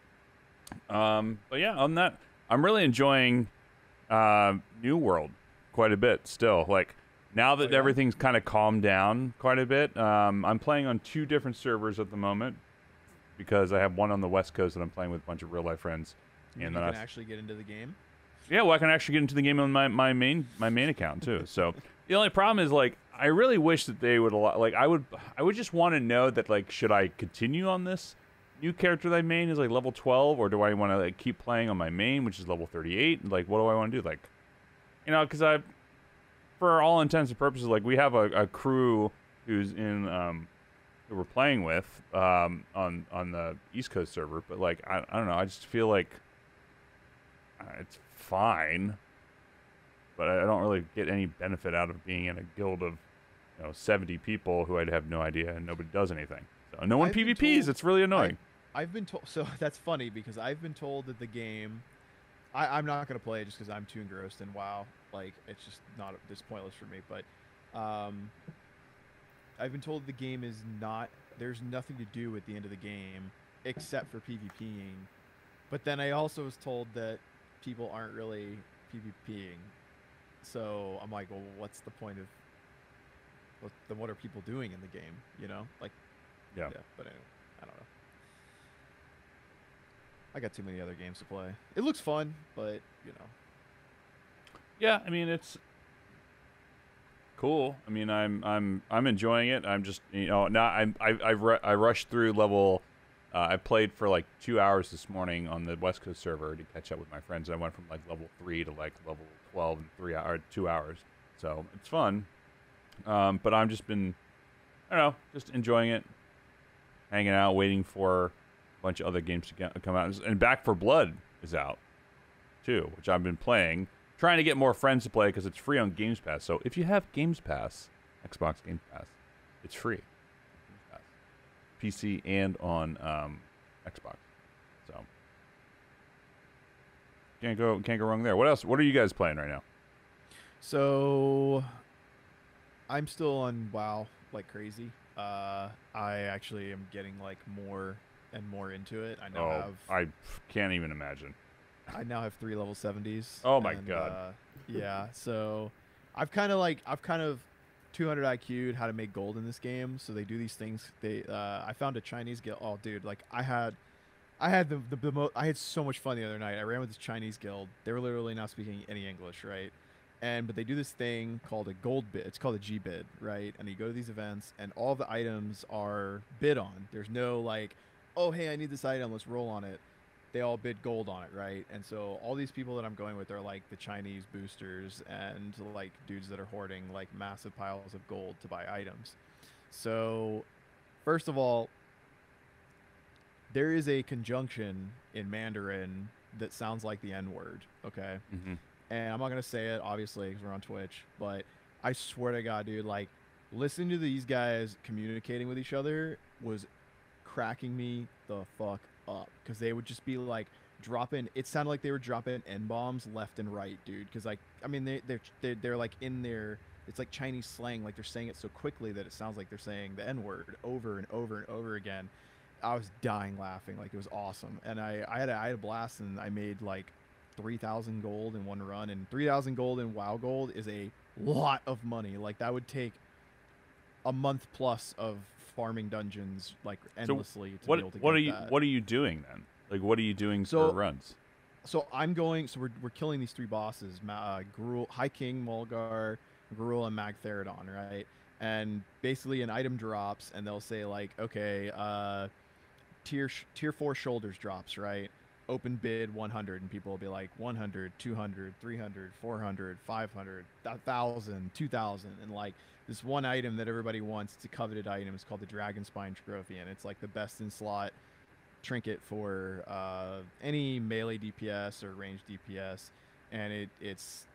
yeah, on that, I'm really enjoying New World quite a bit still. Like, now that everything's kind of calmed down quite a bit, I'm playing on 2 different servers at the moment, because I have one on the West Coast that I'm playing with a bunch of real life friends. And then you can actually get into the game? Yeah, well, I can actually get into the game on my main account too. So the only problem is, like, I really wish that they would allow. Like, I would just want to know that, like, should I continue on this new character that I main is like level 12, or do I want to like keep playing on my main, which is level 38? Like, what do I want to do? Like, you know, because for all intents and purposes, like, we have a crew who's in who we're playing with on the East Coast server, but like I don't know, I just feel like it's fine, but I don't really get any benefit out of being in a guild of 70 people who I'd have no idea and nobody does anything. So no one PvPs. It's really annoying. I've been told. So that's funny because I've been told that the game. I'm not gonna play it just because I'm too engrossed in WoW. Like it's just not. It's pointless for me. But I've been told the game is not. There's nothing to do at the end of the game except for PvPing. But then I also was told that people aren't really PvPing. So I'm like, well, what's the point of? What are people doing in the game? You know, like, yeah. But anyway, I don't know. I got too many other games to play. It looks fun, but Yeah, I mean it's cool. I mean I'm enjoying it. I'm just now I rushed through level. I played for like 2 hours this morning on the West Coast server to catch up with my friends. I went from like level 3 to like level 12 in 2 hours. So it's fun. But I'm just been, I don't know, just enjoying it, hanging out, waiting for a bunch of other games to come out. And Back for Blood is out, too, which I've been playing. Trying to get more friends to play because it's free on Games Pass. So if you have Games Pass, Xbox Games Pass, it's free. PC and on Xbox. So can't go wrong there. What else? What are you guys playing right now? So I'm still on WoW like crazy. I actually am getting like more and more into it. I can't even imagine. I now have 3 level 70s. Oh my god. Yeah, so I've kind of 200 IQ'd how to make gold in this game. So they do these things. I found a Chinese guild. Oh, dude, like I had I had so much fun the other night. I ran with this Chinese guild. They were literally not speaking any English, right? But they do this thing called a gold bid. It's called a G bid, right? And you go to these events, and all the items are bid on. There's no like, oh hey, I need this item. Let's roll on it. They all bid gold on it, right? And so all these people that I'm going with are like the Chinese boosters and like dudes that are hoarding like massive piles of gold to buy items. So first of all, there is a conjunction in Mandarin that sounds like the N word, okay? Mm-hmm. And I'm not going to say it, obviously, because we're on Twitch, but I swear to God, dude, like, listening to these guys communicating with each other was cracking me the fuck up. Because they would just be, like, it sounded like they were dropping N-bombs left and right, dude. Because, like, I mean, they're like, in their, it's like Chinese slang. Like, they're saying it so quickly that it sounds like they're saying the N-word over and over and over again. I was dying laughing. Like, it was awesome. And I had a blast, and I made, like, 3,000 gold in one run, and 3,000 gold in WoW gold is a lot of money. Like that would take a month plus of farming dungeons like endlessly to be able to get that. What are you doing then? Like what are you doing for runs? So I'm going. So we're killing these 3 bosses: Gruul, High King, Mulgar, Gruul, and Magtheridon, right? And basically an item drops, and they'll say like, okay, tier 4 shoulders drops, right? Open bid 100, and people will be like 100, 200, 300, 400, 500, 1,000, 2,000, and like this one item that everybody wants, it's a coveted item, is called the Dragon Spine Trophy, and it's like the best in slot trinket for any melee DPS or ranged DPS, and it's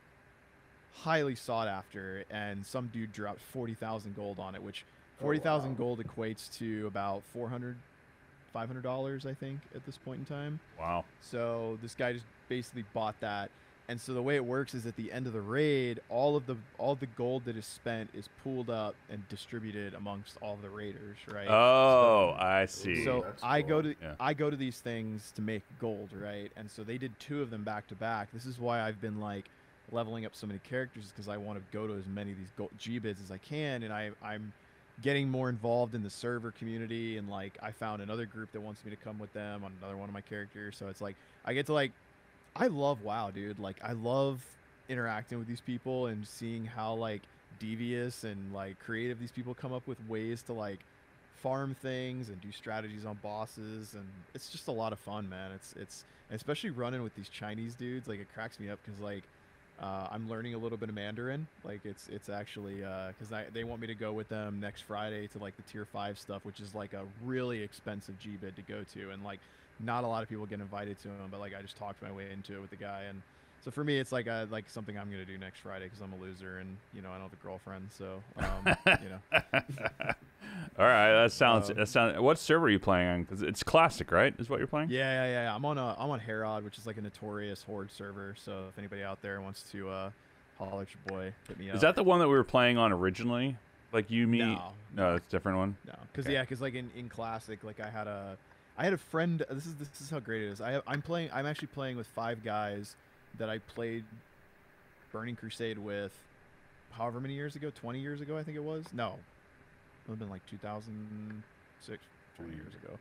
highly sought after. And some dude dropped 40,000 gold on it, which 40,000 gold equates to about $500, I think, at this point in time. Wow. So this guy just basically bought that. And so the way it works is at the end of the raid, all the gold that is spent is pooled up and distributed amongst all the raiders, right? Oh, so, I see. So I go to these things to make gold, right? And so they did 2 of them back to back. This is why I've been like leveling up so many characters, because I want to go to as many of these G bids as I can, and I'm getting more involved in the server community, and like I found another group that wants me to come with them on another one of my characters. So it's like I get to like, I love WoW, dude. Like I love interacting with these people and seeing how like devious and like creative these people come up with ways to like farm things and do strategies on bosses, and it's just a lot of fun, man. It's especially running with these Chinese dudes, like it cracks me up because like I'm learning a little bit of Mandarin. Like it's actually because they want me to go with them next Friday to like the tier 5 stuff, which is like a really expensive GBID to go to, and like not a lot of people get invited to them. But like I just talked my way into it with the guy, and so for me it's like something I'm gonna do next Friday because I'm a loser and you know I don't have a girlfriend. So you know. All right, that sounds. What server are you playing on? Because it's classic, right? Is what you're playing? Yeah. I'm on Herod, which is like a notorious horde server. So if anybody out there wants to holler at your boy, hit me up. Is that the one that we were playing on originally? Like you, me? No, it's a different one. No, because because like in classic, like I had a friend. This is how great it is. I'm actually playing with 5 guys that I played Burning Crusade with, however many years ago, 20 years ago, I think it was. No, it would have been like 2006, 20 years ago.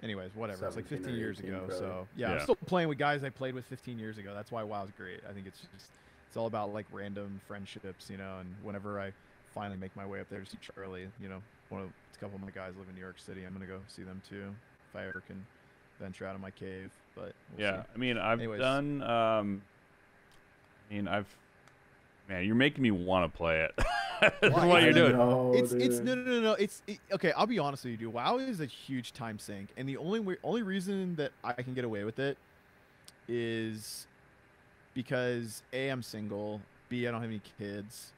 Anyways, whatever. It's like 15 years ago. Probably. So yeah, I'm still playing with guys I played with 15 years ago. That's why WoW's great. I think it's all about like random friendships, you know. And whenever I finally make my way up there to see Charlie, you know, a couple of my guys live in New York City. I'm gonna go see them too if I ever can venture out of my cave. But we'll see. I mean, I've done. Man, you're making me want to play it. That's what you're doing. No. It's okay. I'll be honest with you, dude. WoW is a huge time sink, and the only reason that I can get away with it is because A, I'm single. B, I don't have any kids.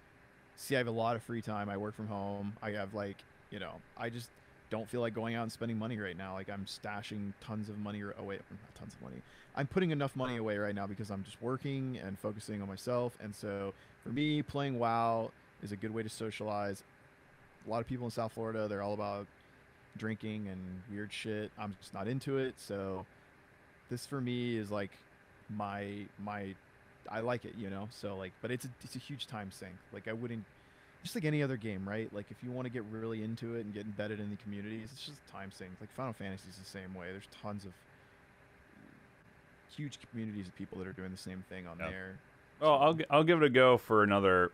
C, I have a lot of free time. I work from home. I have like, you know, I just don't feel like going out and spending money right now. Like I'm stashing tons of money away. Not tons of money. I'm putting enough money away right now because I'm just working and focusing on myself. And so for me, playing WoW is a good way to socialize. A lot of people in South Florida, they're all about drinking and weird shit. I'm just not into it. So this for me is like my I like it, you know. So like, but it's a huge time sink. Like I wouldn't, just like any other game, right? Like if you want to get really into it and get embedded in the communities, it's just a time sink. Like Final Fantasy is the same way. There's tons of huge communities of people that are doing the same thing on there. Well, I'll give it a go for another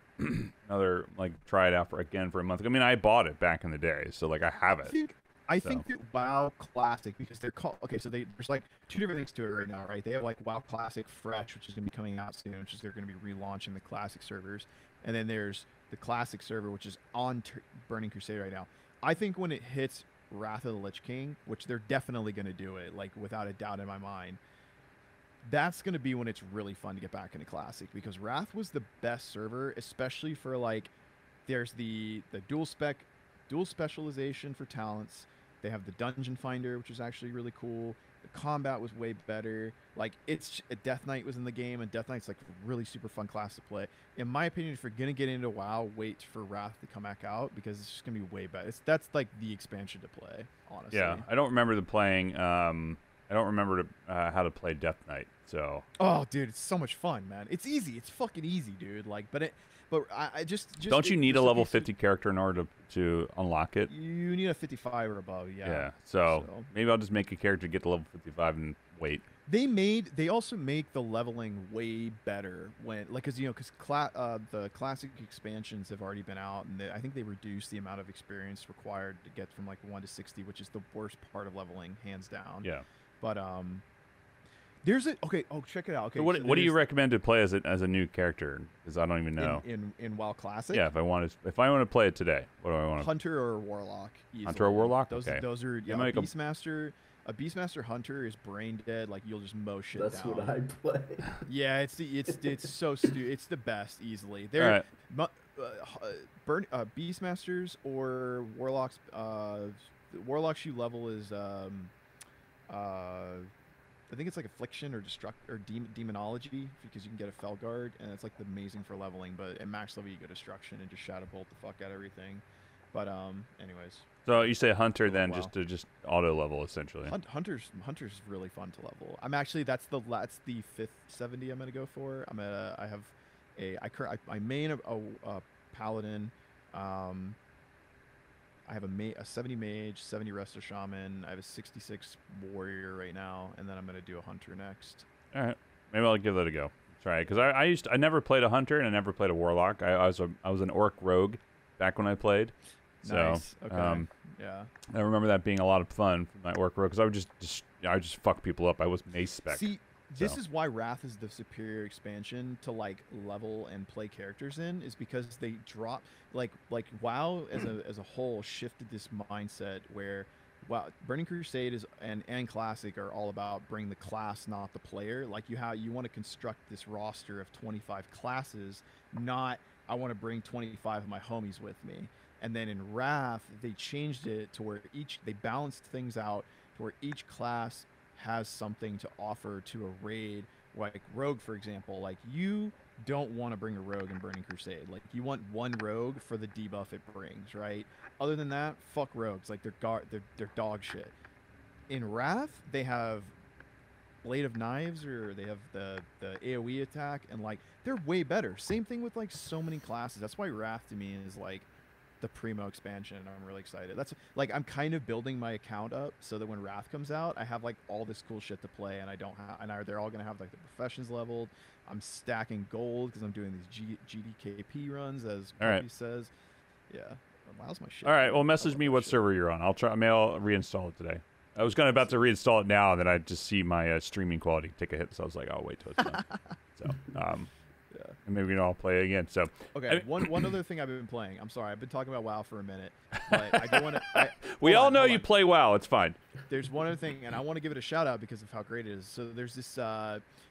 like try it out again for a month. I mean, I bought it back in the day, so like I have it. I think that WoW Classic, because they're called, okay, so there's like 2 different things to it right now, right? They have like WoW Classic Fresh, which is going to be coming out soon, which is they're going to be relaunching the Classic servers, and then there's the Classic server, which is on Burning Crusade right now. I think when it hits Wrath of the Lich King, which they're definitely going to do it, like without a doubt in my mind, that's going to be when it's really fun to get back into Classic, because Wrath was the best server, especially for like, there's the dual specialization for talents. They have the Dungeon Finder, which is actually really cool. The combat was way better. Like Death Knight was in the game, and Death Knight's like a really super fun class to play. In my opinion, if you're gonna get into WoW, wait for Wrath to come back out, because it's just gonna be way better. That's like the expansion to play, honestly. Yeah, I don't remember I don't remember how to play Death Knight. So. Oh, dude, it's so much fun, man. It's easy. It's fucking easy, dude. Like, but I just don't you need a level 50 character in order to unlock it? You need a 55 or above, yeah. Yeah. So maybe I'll just make a character get to level 55 and wait. They also make the leveling way better when, like, because the classic expansions have already been out, and I think they reduced the amount of experience required to get from like 1 to 60, which is the worst part of leveling, hands down. Yeah. But there's a okay. Oh, check it out. Okay. So what do you recommend to play as a new character? Because I don't even know. In WoW Classic. Yeah, if I want to play it today, what do I want? Hunter or Warlock. Easily. Hunter or Warlock. Those are Beastmaster. A Beastmaster Hunter is brain dead. Like you'll just mow shit down. That's what I play. Yeah, it's so stupid. It's the best easily. Beastmasters or Warlocks. Warlocks you level is I think it's like Affliction or Demonology, because you can get a Felguard, and it's like amazing for leveling. But at max level, you go Destruction and just Shadow Bolt the fuck out of everything. But anyways. So you say Hunter then, just auto level essentially. Hunter's really fun to level. I'm actually that's the 5th 70 I'm gonna go for. I main a Paladin. I have a 70 mage, 70 resto shaman. I have a 66 warrior right now, and then I'm gonna do a hunter next. All right, maybe I'll give that a go. Try it, because I never played a hunter and I never played a warlock. I was an orc rogue back when I played. So, nice. Okay. Yeah. I remember that being a lot of fun for my orc rogue, because I would just fuck people up. I was mace spec. See, This So is why Wrath is the superior expansion to like level and play characters in, is because they drop like WoW as a whole shifted this mindset where wow, Burning Crusade is and Classic are all about bring the class, not the player. Like you want to construct this roster of 25 classes, not I want to bring 25 of my homies with me. And then in Wrath, they changed it to where they balanced things out to where each class has something to offer to a raid. Like Rogue, for example, like you don't want to bring a Rogue in Burning Crusade. Like you want one Rogue for the debuff it brings, right? Other than that, fuck Rogues. Like they're dog shit. In Wrath, they have Blade of Knives, or they have the AoE attack, and like they're way better. Same thing with like so many classes. That's why Wrath to me is like the primo expansion. I'm really excited. That's like I'm kind of building my account up so that when Wrath comes out, I have like all this cool shit to play, and I don't have, and they're all gonna have like the professions leveled. I'm stacking gold because I'm doing these GDKP runs, as Puppy says. Yeah, allows my shit. All right, well, message me what server you're on. I'll try. Maybe I'll reinstall it today. I was about to reinstall it now, and then I just see my streaming quality take a hit, so I was like, I'll wait till it's done. So, yeah, and maybe we can all play again. So, okay, one other thing I've been playing. I'm sorry, I've been talking about WoW for a minute, but I do want to. We all know you play WoW. It's fine. There's one other thing, and I want to give it a shout out because of how great it is. So there's this.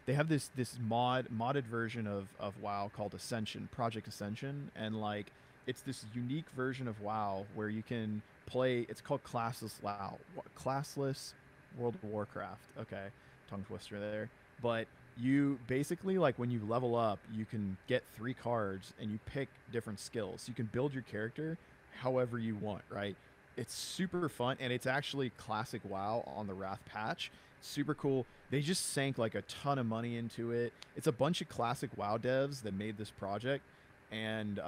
They have this modded version of WoW called Ascension, Project Ascension, and like it's this unique version of WoW where you can play. It's called Classless WoW, Classless World of Warcraft. Okay, tongue twister there, but you basically, like, when you level up, you can get 3 cards and you pick different skills. You can build your character however you want, right? It's super fun, and it's actually classic WoW on the Wrath patch. Super cool. They just sank like a ton of money into it. It's a bunch of classic WoW devs that made this project, and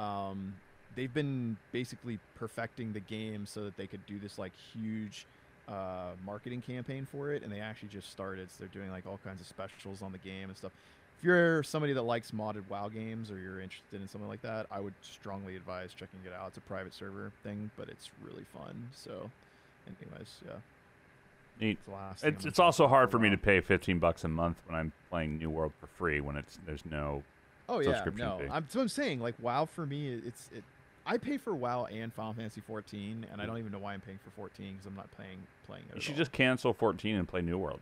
they've been basically perfecting the game so that they could do this like huge marketing campaign for it, and they actually just started. So they're doing like all kinds of specials on the game and stuff. If you're somebody that likes modded WoW games, or you're interested in something like that, I would strongly advise checking it out. It's a private server thing, but it's really fun. So anyways, yeah. Neat. It's also hard for me to pay $15 a month when I'm playing New World for free when there's no subscription fee. So I'm saying, like, WoW for me, I pay for WoW and Final Fantasy 14, and I don't even know why I'm paying for 14 because I'm not playing it. You should just cancel 14 and play New World.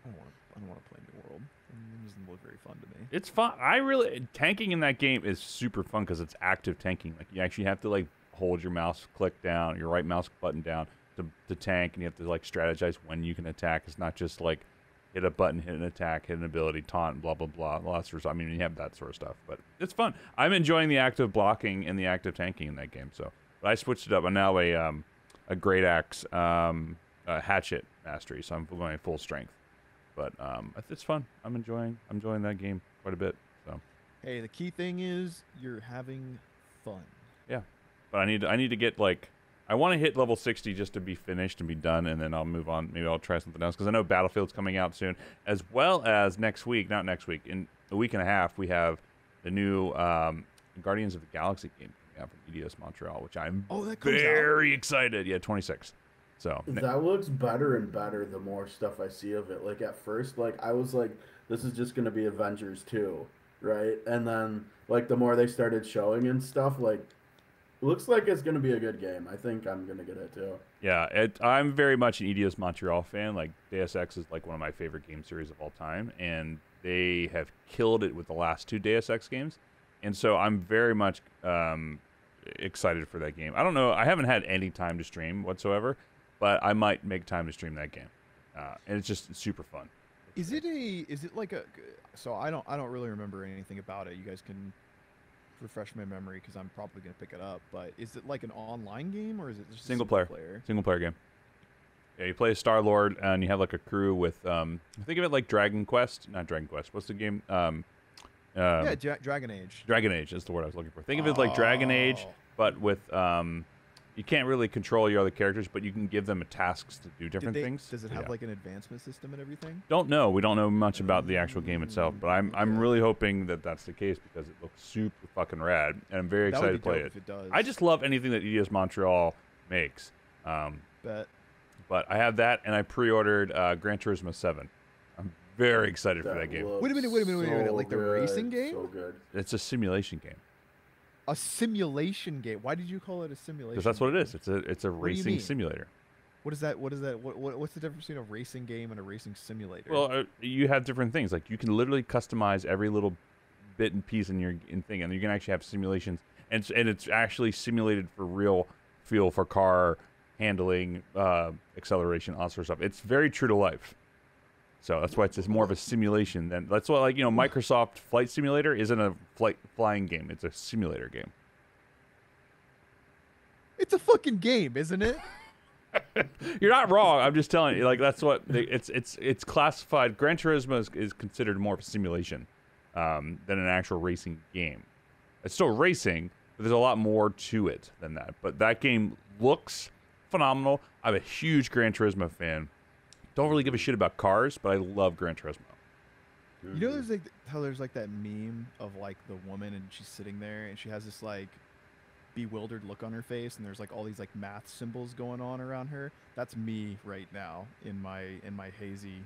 I don't want to play New World. It doesn't look very fun to me. It's fun. Tanking in that game is super fun because it's active tanking. Like, you actually have to like hold your mouse click down, your right mouse button down to tank, and you have to like strategize when you can attack. It's not just like hit a button, hit an attack, hit an ability, taunt, blah, blah, blah. Well, that's, I mean, you have that sort of stuff, but it's fun. I'm enjoying the active blocking and the active tanking in that game. So, but I switched it up. I'm now a Great Axe hatchet mastery, so I'm going full strength. But it's fun. I'm enjoying that game quite a bit. So, hey, the key thing is you're having fun. Yeah, but I need to get like. I want to hit level 60 just to be finished and be done, and then I'll move on. Maybe I'll try something else, because I know Battlefield's coming out soon, as well as next week, not next week, in a week and a half, we have the new Guardians of the Galaxy game coming out from EDS Montreal, which I'm very excited. Yeah, 26. So that looks better and better the more stuff I see of it. Like, at first, like, I was like, this is just going to be Avengers 2, right? And then, like, the more they started showing and stuff, like, looks like it's going to be a good game. I think I'm going to get it too. Yeah, I'm very much an EDS Montreal fan. Like, Deus Ex is like one of my favorite game series of all time, and they have killed it with the last 2 Deus Ex games. And so I'm very much excited for that game. I don't know. I haven't had any time to stream whatsoever, but I might make time to stream that game. And it's just super fun. Is it like a? So I don't really remember anything about it. You guys can refresh my memory because I'm probably going to pick it up, but is it like an online game, or is it just single player game? Yeah, you play a Star-Lord and you have like a crew with think of it like Dragon Quest. What's the game? Yeah, Dragon Age. Dragon Age is the word I was looking for. Think of it like Dragon Age, but with you can't really control your other characters, but you can give them tasks to do different things. Does it have like an advancement system and everything? Don't know. We don't know much about the actual game itself, but I'm really hoping that that's the case, because it looks super fucking rad, and I'm very excited to play it. If it does. I just love anything that EDS Montreal makes. Bet. But I have that, and I pre-ordered Gran Turismo 7. I'm very excited for that game. Wait a minute. Like the racing game? So good. It's a simulation game. A simulation game. Why did you call it a simulation? Because that's what it is. It's a racing simulator. What is that? What's the difference between a racing game and a racing simulator? Well, you have different things. Like you can literally customize every little bit and piece in your thing, and you can actually have simulations, and it's actually simulated for real feel for car handling, acceleration, all sorts of stuff. It's very true to life. So that's why it's just more of a simulation. That's why, like, Microsoft Flight Simulator isn't a flying game. It's a simulator game. It's a fucking game, isn't it? You're not wrong. I'm just telling you, like, that's what it's classified. Gran Turismo is considered more of a simulation than an actual racing game. It's still racing, but there's a lot more to it than that. But that game looks phenomenal. I'm a huge Gran Turismo fan. Don't really give a shit about cars, but I love Gran Turismo. You know, there's like how there's like that meme of like the woman and she's sitting there and she has this like bewildered look on her face and there's like all these like math symbols going on around her. That's me right now in my hazy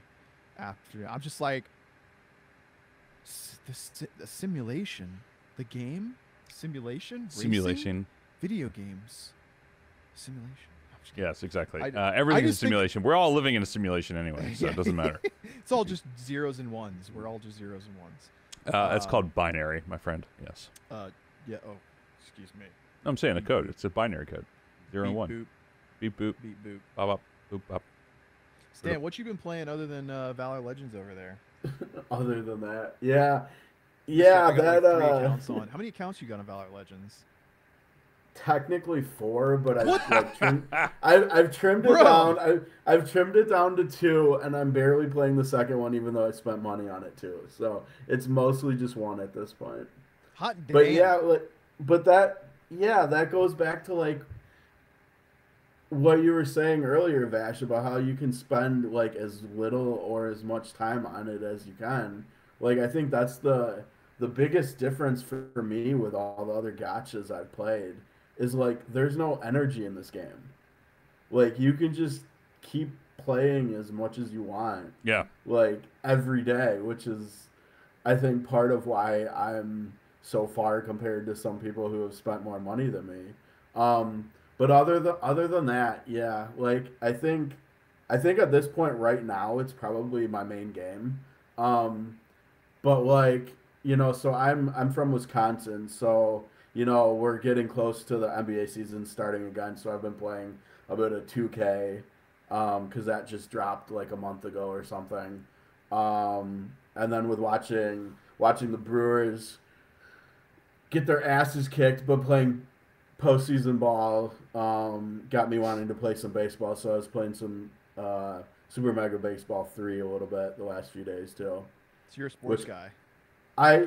afternoon. I'm just like the simulation, the game, simulation, Simulation, video games, simulation. Yes, exactly. Everything's a simulation. We're all living in a simulation anyway, so it doesn't matter. It's all just zeros and ones. We're all just zeros and ones. It's called binary, my friend. Yes. Yeah. Oh, excuse me. No, I'm saying a code. It's a binary code. 0 and 1. Boop. Beep boop. Beep boop. Bop bop. Boop bop. Stan, what you been playing other than Valor Legends over there? Other than that, yeah, I got that. like 3 accounts on. How many accounts you got on Valor Legends? Technically 4, but I've trimmed it down. I've trimmed it down to 2, and I'm barely playing the second one, even though I spent money on it too. So it's mostly just 1 at this point. Hot damn. But that goes back to like what you were saying earlier, Vash, about how you can spend like as little or as much time on it as you can. Like I think that's the biggest difference for me with all the other gachas I've played. Is like there's no energy in this game. Like you can just keep playing as much as you want. Yeah. Like every day, which is I think part of why I'm so far compared to some people who have spent more money than me. But other than that, yeah, like I think at this point right now it's probably my main game. But like, so I'm from Wisconsin, so we're getting close to the NBA season starting again, so I've been playing a bit of 2K, because that just dropped like a month ago or something. And then with watching the Brewers get their asses kicked, but playing postseason ball, got me wanting to play some baseball, so I was playing some Super Mega Baseball 3 a little bit the last few days too. So you're a sports guy. I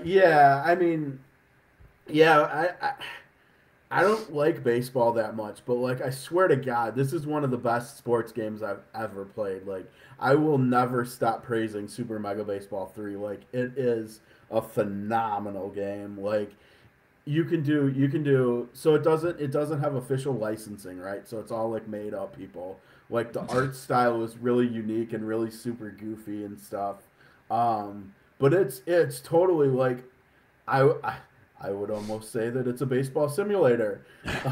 don't like baseball that much, but like I swear to God, this is one of the best sports games I've ever played. Like I will never stop praising Super Mega Baseball 3. Like it is a phenomenal game. Like you can do so it doesn't have official licensing, right? So it's all like made up people. Like the art style is really unique and really super goofy and stuff. But it's totally like I would almost say that it's a baseball simulator.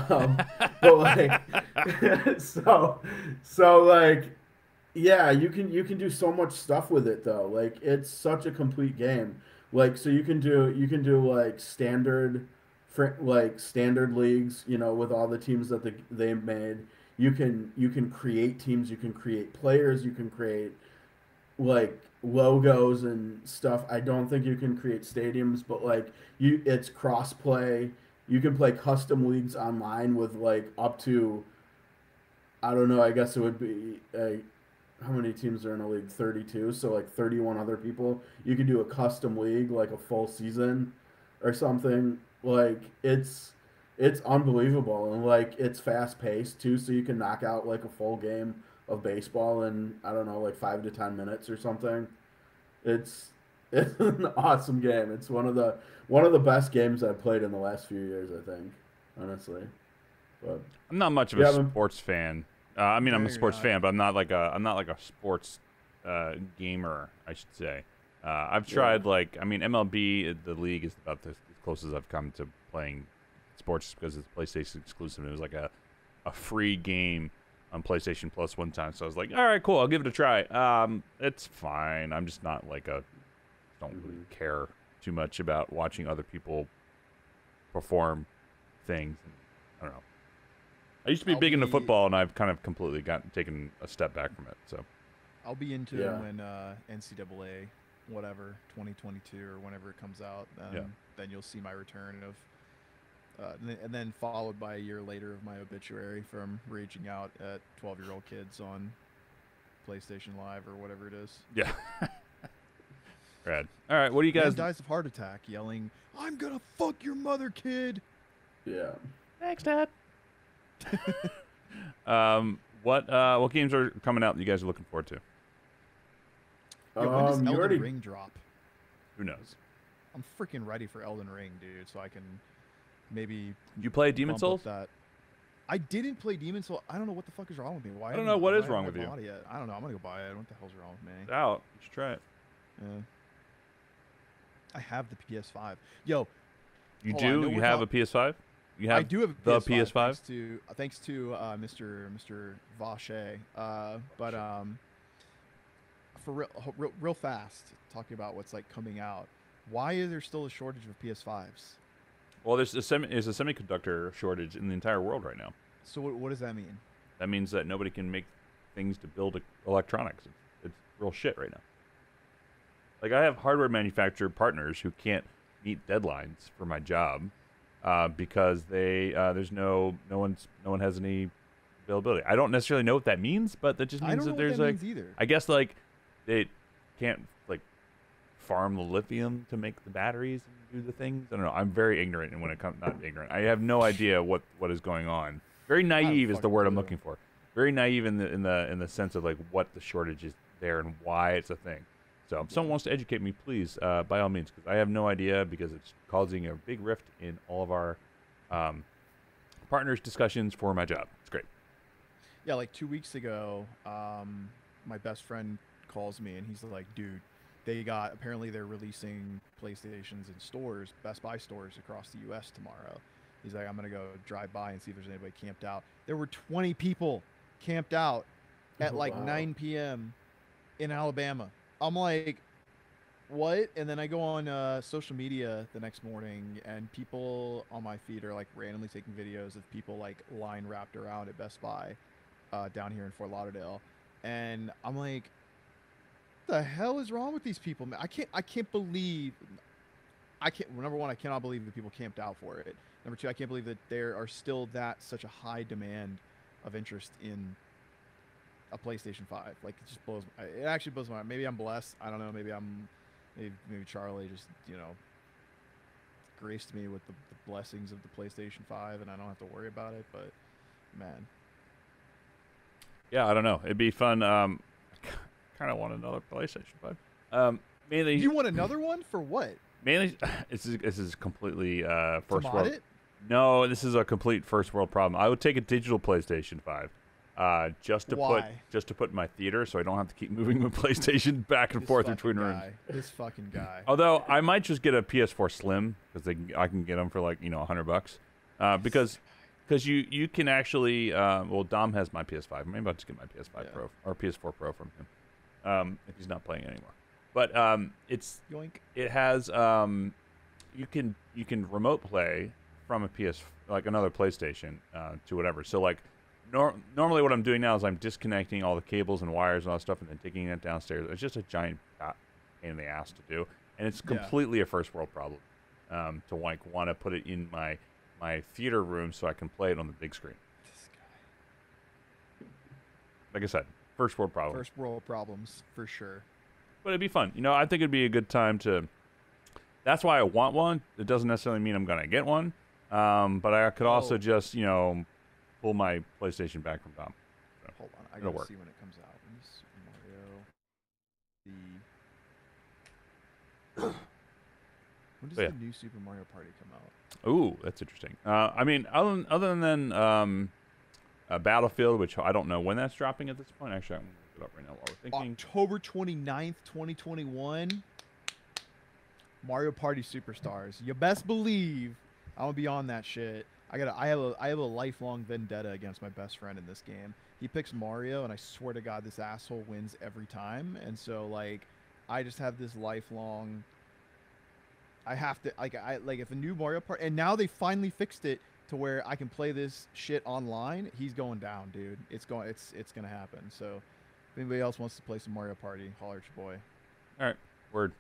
But like so like yeah, you can do so much stuff with it though. Like it's such a complete game. Like so you can do like standard leagues, with all the teams that they made. You can create teams, you can create players, you can create like logos and stuff. I don't think you can create stadiums, but like it's cross play. You can play custom leagues online with like up to, I don't know, I guess it would be how many teams are in a league? 32, so like 31 other people. You can do a custom league, like a full season or something. Like it's unbelievable, and like it's fast paced too, so you can knock out like a full game of baseball in, I don't know, like 5 to 10 minutes or something. It's an awesome game. It's one of the best games I've played in the last few years, I think, honestly. But I'm not much of a sports fan I mean, No, I'm a you're sports not. fan, but I'm not like a sports gamer, I should say. I've Yeah. tried like, I mean, MLB, the league is about the closest I've come to playing sports because it's PlayStation exclusive. It was like a free game on PlayStation Plus one time, so I was like, all right, cool, I'll give it a try. It's fine. I'm just not like don't really care too much about watching other people perform things. And, I don't know. I used to be big into football, and I've kind of completely taken a step back from it. So I'll be into Yeah. it when NCAA, whatever, 2022 or whenever it comes out. Then you'll see my return of, and then followed by a year later of my obituary from raging out at 12-year-old kids on PlayStation Live or whatever it is. yeah. Rad. All right, what do you guys? Man dies of heart attack, yelling, "I'm gonna fuck your mother, kid." Yeah. Thanks, Dad. What games are coming out that you guys are looking forward to? Yo, when does You Elden already Ring drop? Who knows? I'm freaking ready for Elden Ring, dude. So I can maybe You play Demon bump Souls? up that. I didn't play Demon Souls. I don't know what the fuck is wrong with me. Why? I don't know what is why wrong haven't with I you. bought it yet? I don't know. I'm gonna go buy it. What the hell's wrong with me? It's out. You should try it. Yeah. I have the PS5. Yo, You hold on, do? no, You we're have a talk- PS5? You have I do have a the PS5. PS5? Thanks to Mr. Vache. But for real fast, talking about what's like coming out. Why is there still a shortage of PS5s? Well, there's a semiconductor shortage in the entire world right now. So what does that mean? That means that nobody can make things to build electronics. It's real shit right now. Like, I have hardware manufacturer partners who can't meet deadlines for my job because there's no one has any availability. I don't necessarily know what that means, but that just I means don't that know there's what that like, means either. I guess like they can't like farm the lithium to make the batteries and do the things. I don't know. I'm very ignorant, and when it comes, not ignorant, I have no idea what is going on. Very naive is the word I'm looking for. Very naive in the sense of like what the shortage is there and why it's a thing. So if someone wants to educate me, please, by all means, because I have no idea, because it's causing a big rift in all of our partners' discussions for my job. It's great. Yeah, like 2 weeks ago, my best friend calls me and he's like, dude, apparently they're releasing PlayStations in stores, Best Buy stores across the U.S. tomorrow. He's like, I'm going to go drive by and see if there's anybody camped out. There were 20 people camped out at like 9 p.m. in Alabama. I'm like, what? And then I go on social media the next morning, and people on my feed are like randomly taking videos of people like line wrapped around at Best Buy down here in Fort Lauderdale. And I'm like, what the hell is wrong with these people, man? Number one, I cannot believe that people camped out for it. Number two, I can't believe that there are still such a high demand of interest in a PlayStation 5. Like, it actually blows my mind. Maybe I'm blessed. I don't know. Maybe Charlie just, graced me with the blessings of the PlayStation 5 and I don't have to worry about it, but man. Yeah, I don't know. It'd be fun. I kind of want another PlayStation 5. Mainly. You want another one for what? Mainly, this is completely first To mod world. it? No, this is a complete first world problem. I would take a digital PlayStation 5. Just to put in my theater, so I don't have to keep moving my PlayStation back and forth between rooms. This fucking guy. Although I might just get a PS4 Slim because I can get them for like $100. Because you can actually Dom has my PS5. I'm about to get my PS5 Pro or PS4 Pro from him if he's not playing anymore. But it's Yoink. It has you can remote play from another PlayStation to whatever. So like. Normally what I'm doing now is I'm disconnecting all the cables and wires and all that stuff and then taking it downstairs. It's just a giant pain in the ass to do. And it's completely a first world problem to want to put it in my theater room so I can play it on the big screen. This guy. Like I said, first world problem. First world problems, for sure. But it'd be fun. I think it'd be a good time to... That's why I want one. It doesn't necessarily mean I'm going to get one. But I could also just, pull my PlayStation back from Dom. So hold on, I gotta see when it comes out. When does the new Super Mario Party come out? Ooh, that's interesting. I mean, other than Battlefield, which I don't know when that's dropping at this point. Actually, I'm going to look it up right now while we're thinking. October 29th, 2021. Mario Party Superstars. You best believe I'm gonna be on that shit. I have a lifelong vendetta against my best friend in this game. He picks Mario, and I swear to God, this asshole wins every time. And so like, I just have this lifelong. I have to like if a new Mario Party, and now they finally fixed it to where I can play this shit online. He's going down, dude. It's gonna happen. So if anybody else wants to play some Mario Party, holler at your boy. All right. Word.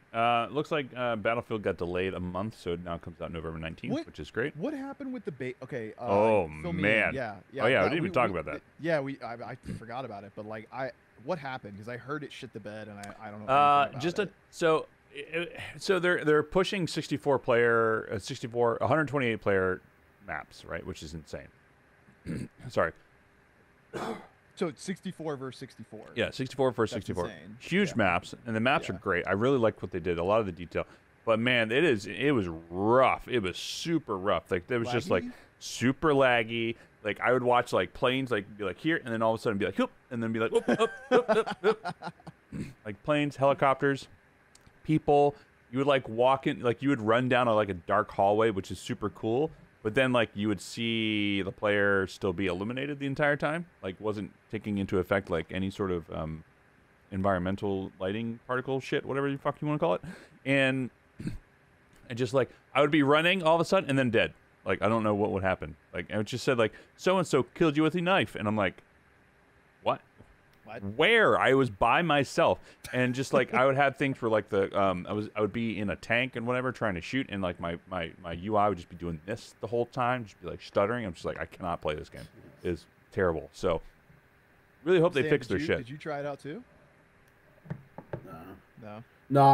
Looks like Battlefield got delayed a month, so it now comes out November 19th, which is great. What happened with the bait? Okay. Oh man. Yeah. Oh yeah. We didn't even talk about that. Yeah. I forgot about it, but like what happened? Because I heard it shit the bed, and I don't know. Just a so they're pushing 128 player maps, right? Which is insane. Sorry. So it's 64 versus 64. Yeah, 64 versus That's 64. insane. Huge maps, and the maps are great. I really liked what they did. A lot of the detail, but man, it was rough. It was super rough. Like it was just like super laggy. Like I would watch like planes like be like here, and then all of a sudden be like whoop, and then be like whoop, whoop, whoop, whoop, whoop. Like planes, helicopters, people. You would like walk in, like you would run down like a dark hallway, which is super cool. But then, like, you would see the player still be illuminated the entire time. Like, wasn't taking into effect, like, any sort of environmental lighting particle shit, whatever the fuck you want to call it. And just, like, I would be running all of a sudden and then dead. Like, I don't know what would happen. Like, it just said, like, so-and-so killed you with a knife. And I'm like, what? Where? I was by myself, and just like I would have things where like I would be in a tank and whatever trying to shoot, and like my UI would just be doing this the whole time, just be like stuttering. I'm just like, I cannot play this game. It's terrible. So really hope they fix their shit. Did you try it out too? No.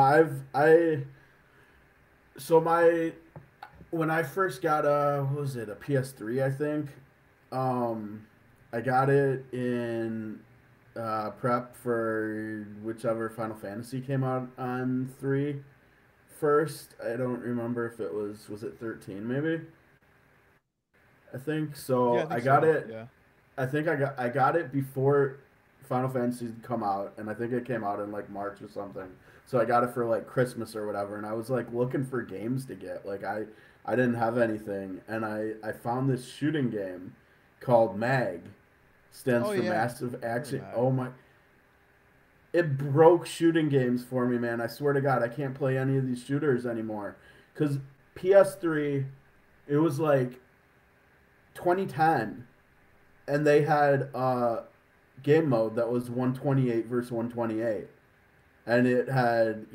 When I first got what was it, a PS3, I think. I got it in prep for whichever Final Fantasy came out on 3 first. I don't remember if it was it 13 maybe? I think so. Yeah, I got it. Yeah. I think I got it before Final Fantasy come out, and I think it came out in like March or something. So I got it for like Christmas or whatever, and I was like looking for games to get. Like I didn't have anything, and I found this shooting game called MAG. Stands for Massive Action. Oh my! It broke shooting games for me, man. I swear to God, I can't play any of these shooters anymore. Cause PS3, it was like 2010, and they had a game mode that was 128 versus 128, and it had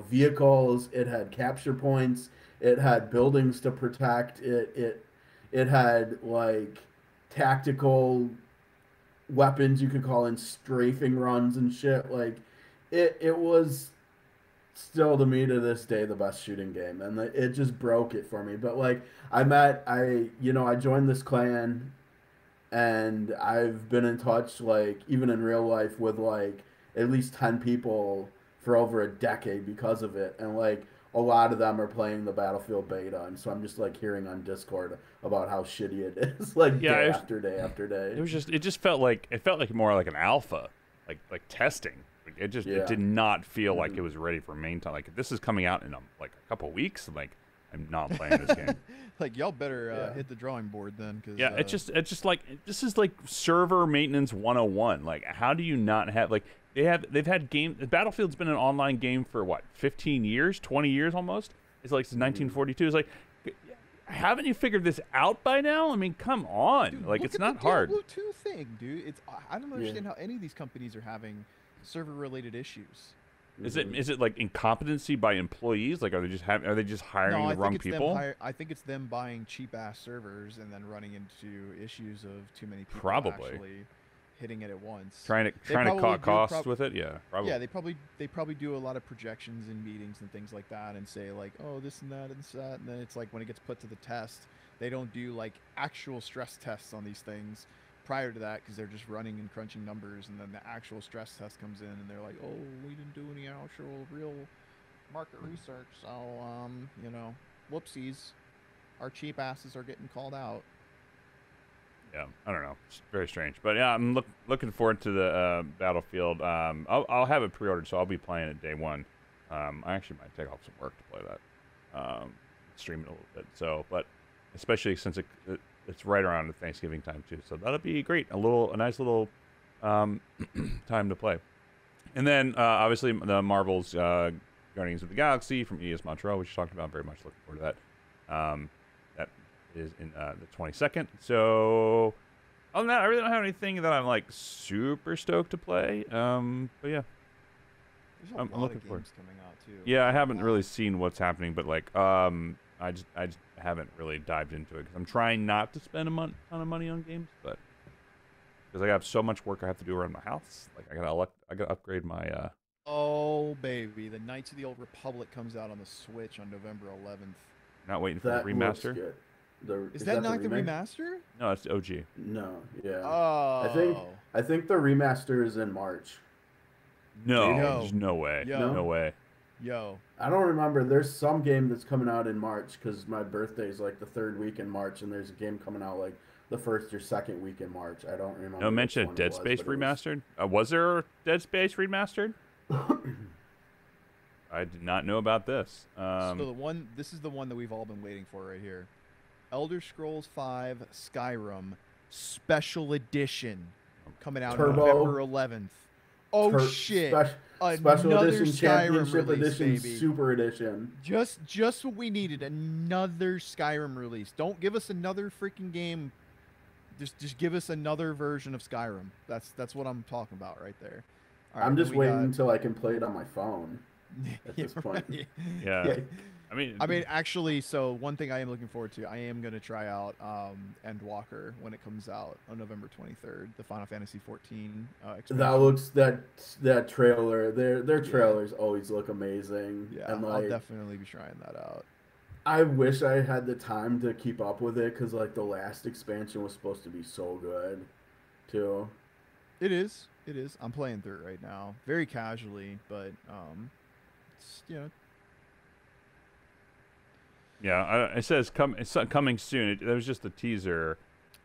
vehicles, it had capture points, it had buildings to protect, it had like tactical weapons you could call in strafing runs and shit. Like it was still to me to this day the best shooting game, and it just broke it for me. But like I joined this clan, and I've been in touch like even in real life with like at least 10 people for over a decade because of it, and like a lot of them are playing the Battlefield beta, and so I'm just like hearing on Discord about how shitty it is, like day after day after day. It just felt like more like an alpha, like testing. It did not feel like it was ready for main time. Like this is coming out in like a couple weeks. Like I'm not playing this game. Like y'all better hit the drawing board then, cause it's just like this is like server maintenance 101. Like how do you not have like they've had Battlefield's been an online game for what 15 years, 20 years almost. It's like since 1942. It's like, haven't you figured this out by now? I mean, come on. Dude, like it's not hard. Diablo 2 thing, dude. I don't understand how any of these companies are having server related issues. Is it like incompetency by employees? Like are they just hiring the wrong people? I think it's them buying cheap ass servers and then running into issues of too many people actually hitting it at once. Trying to cut costs with it, yeah, probably. Yeah, they probably do a lot of projections in meetings and things like that, and say like, oh, this and that, and then it's like when it gets put to the test, they don't do like actual stress tests on these things prior to that because they're just running and crunching numbers, and then the actual stress test comes in, and they're like, oh, we didn't do any actual real market research, so whoopsies, our cheap asses are getting called out. Yeah, I don't know. It's very strange, but yeah, I'm looking forward to the Battlefield. I'll have it pre-ordered, so I'll be playing it day one. I actually might take off some work to play that, stream it a little bit. So, but especially since it's right around the Thanksgiving time too, so that'll be great. A nice little time to play. And then obviously the Marvel's Guardians of the Galaxy from ES Montreal, which you talked about. Very much looking forward to that. That is in the 22nd. So other than that, I really don't have anything that I'm like super stoked to play. But yeah, There's a I'm lot looking of forward. games coming out too. Yeah, I haven't really seen what's happening, but like I just haven't really dived into it because I'm trying not to spend a ton of money on games, but because I have so much work I have to do around my house. Like I gotta upgrade my. Oh baby, the Knights of the Old Republic comes out on the Switch on November 11th. Not waiting for That the looks remaster. good. Is that not the remake? remaster? No, it's OG. No, yeah. Oh. I think the remaster is in March. No, Yo. there's no way. Yo. No way. Yo. I don't remember. There's some game that's coming out in March because my birthday's like the third week in March, and there's a game coming out like the first or second week in March. I don't remember. No mention of Dead Space remastered. Was there Dead Space remastered? I did not know about this. So this is the one that we've all been waiting for right here. Elder Scrolls V Skyrim Special Edition coming out Turbo. November 11th. Oh shit. Special Another Edition, Skyrim Championship release, Edition, baby. Super Edition. Just what we needed. Another Skyrim release. Don't give us another freaking game. Just give us another version of Skyrim. That's what I'm talking about right there. All right, I'm just we waiting got- until I can play it on my phone. At Yeah, this point. right. Yeah. I mean, Actually, so one thing I am looking forward to, I am going to try out Endwalker when it comes out on November 23rd, the Final Fantasy 14 expansion. That looks that trailer. Their trailers always look amazing. Yeah, and I'll definitely be trying that out. I wish I had the time to keep up with it because like the last expansion was supposed to be so good, too. It is. I'm playing through it right now, very casually, but it's, you know. yeah, it says it's coming soon. There was just a teaser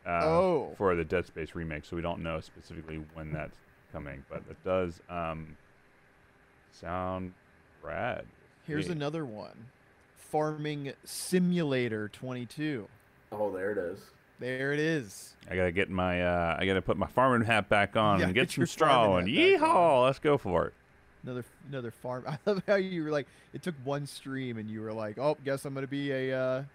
for the Dead Space remake, so we don't know specifically when that's coming, but it does sound rad. Here's Yeah. another one. Farming Simulator 22. Oh, there it is. There it is. I gotta get my I gotta put my farming hat back on Yeah, and get get some your straw farming and hat back yeehaw, let's go for it. Another farm. I love how you were like, it took one stream and you were like, oh, guess I'm gonna be a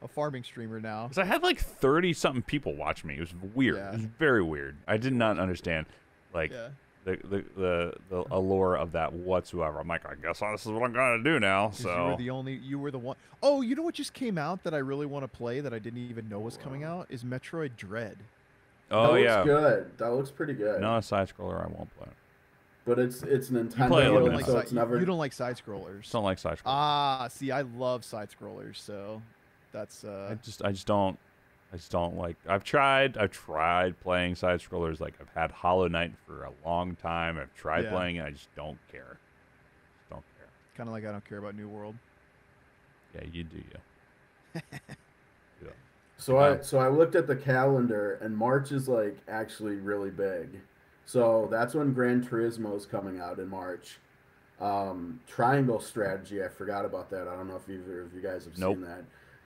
farming streamer now. Because I had like 30-something people watch me. It was weird. Yeah. It was very weird. I did not understand like Yeah. the allure of that whatsoever. I'm like, I guess this is what I'm gonna do now. 'Cause So you were the one. Oh, you know what just came out that I really want to play that I didn't even know was coming out is Metroid Dread. oh that yeah, looks good. That looks pretty good. not a side scroller. I won't play. But it's play it Nintendo, looking like at so it's never. you don't like side scrollers. Just don't like side scrollers. Ah, see, I love side scrollers, so that's I just don't like. I've tried playing side scrollers. Like I've had Hollow Knight for a long time. I've tried Yeah. playing it. I just don't care. Just don't care. kind of like I don't care about New World. Yeah, you do. Yeah. Yeah. So I looked at the calendar and March is like actually really big. So that's when Gran Turismo is coming out in March. Triangle Strategy, I forgot about that. I don't know if either of you guys have Nope. seen that.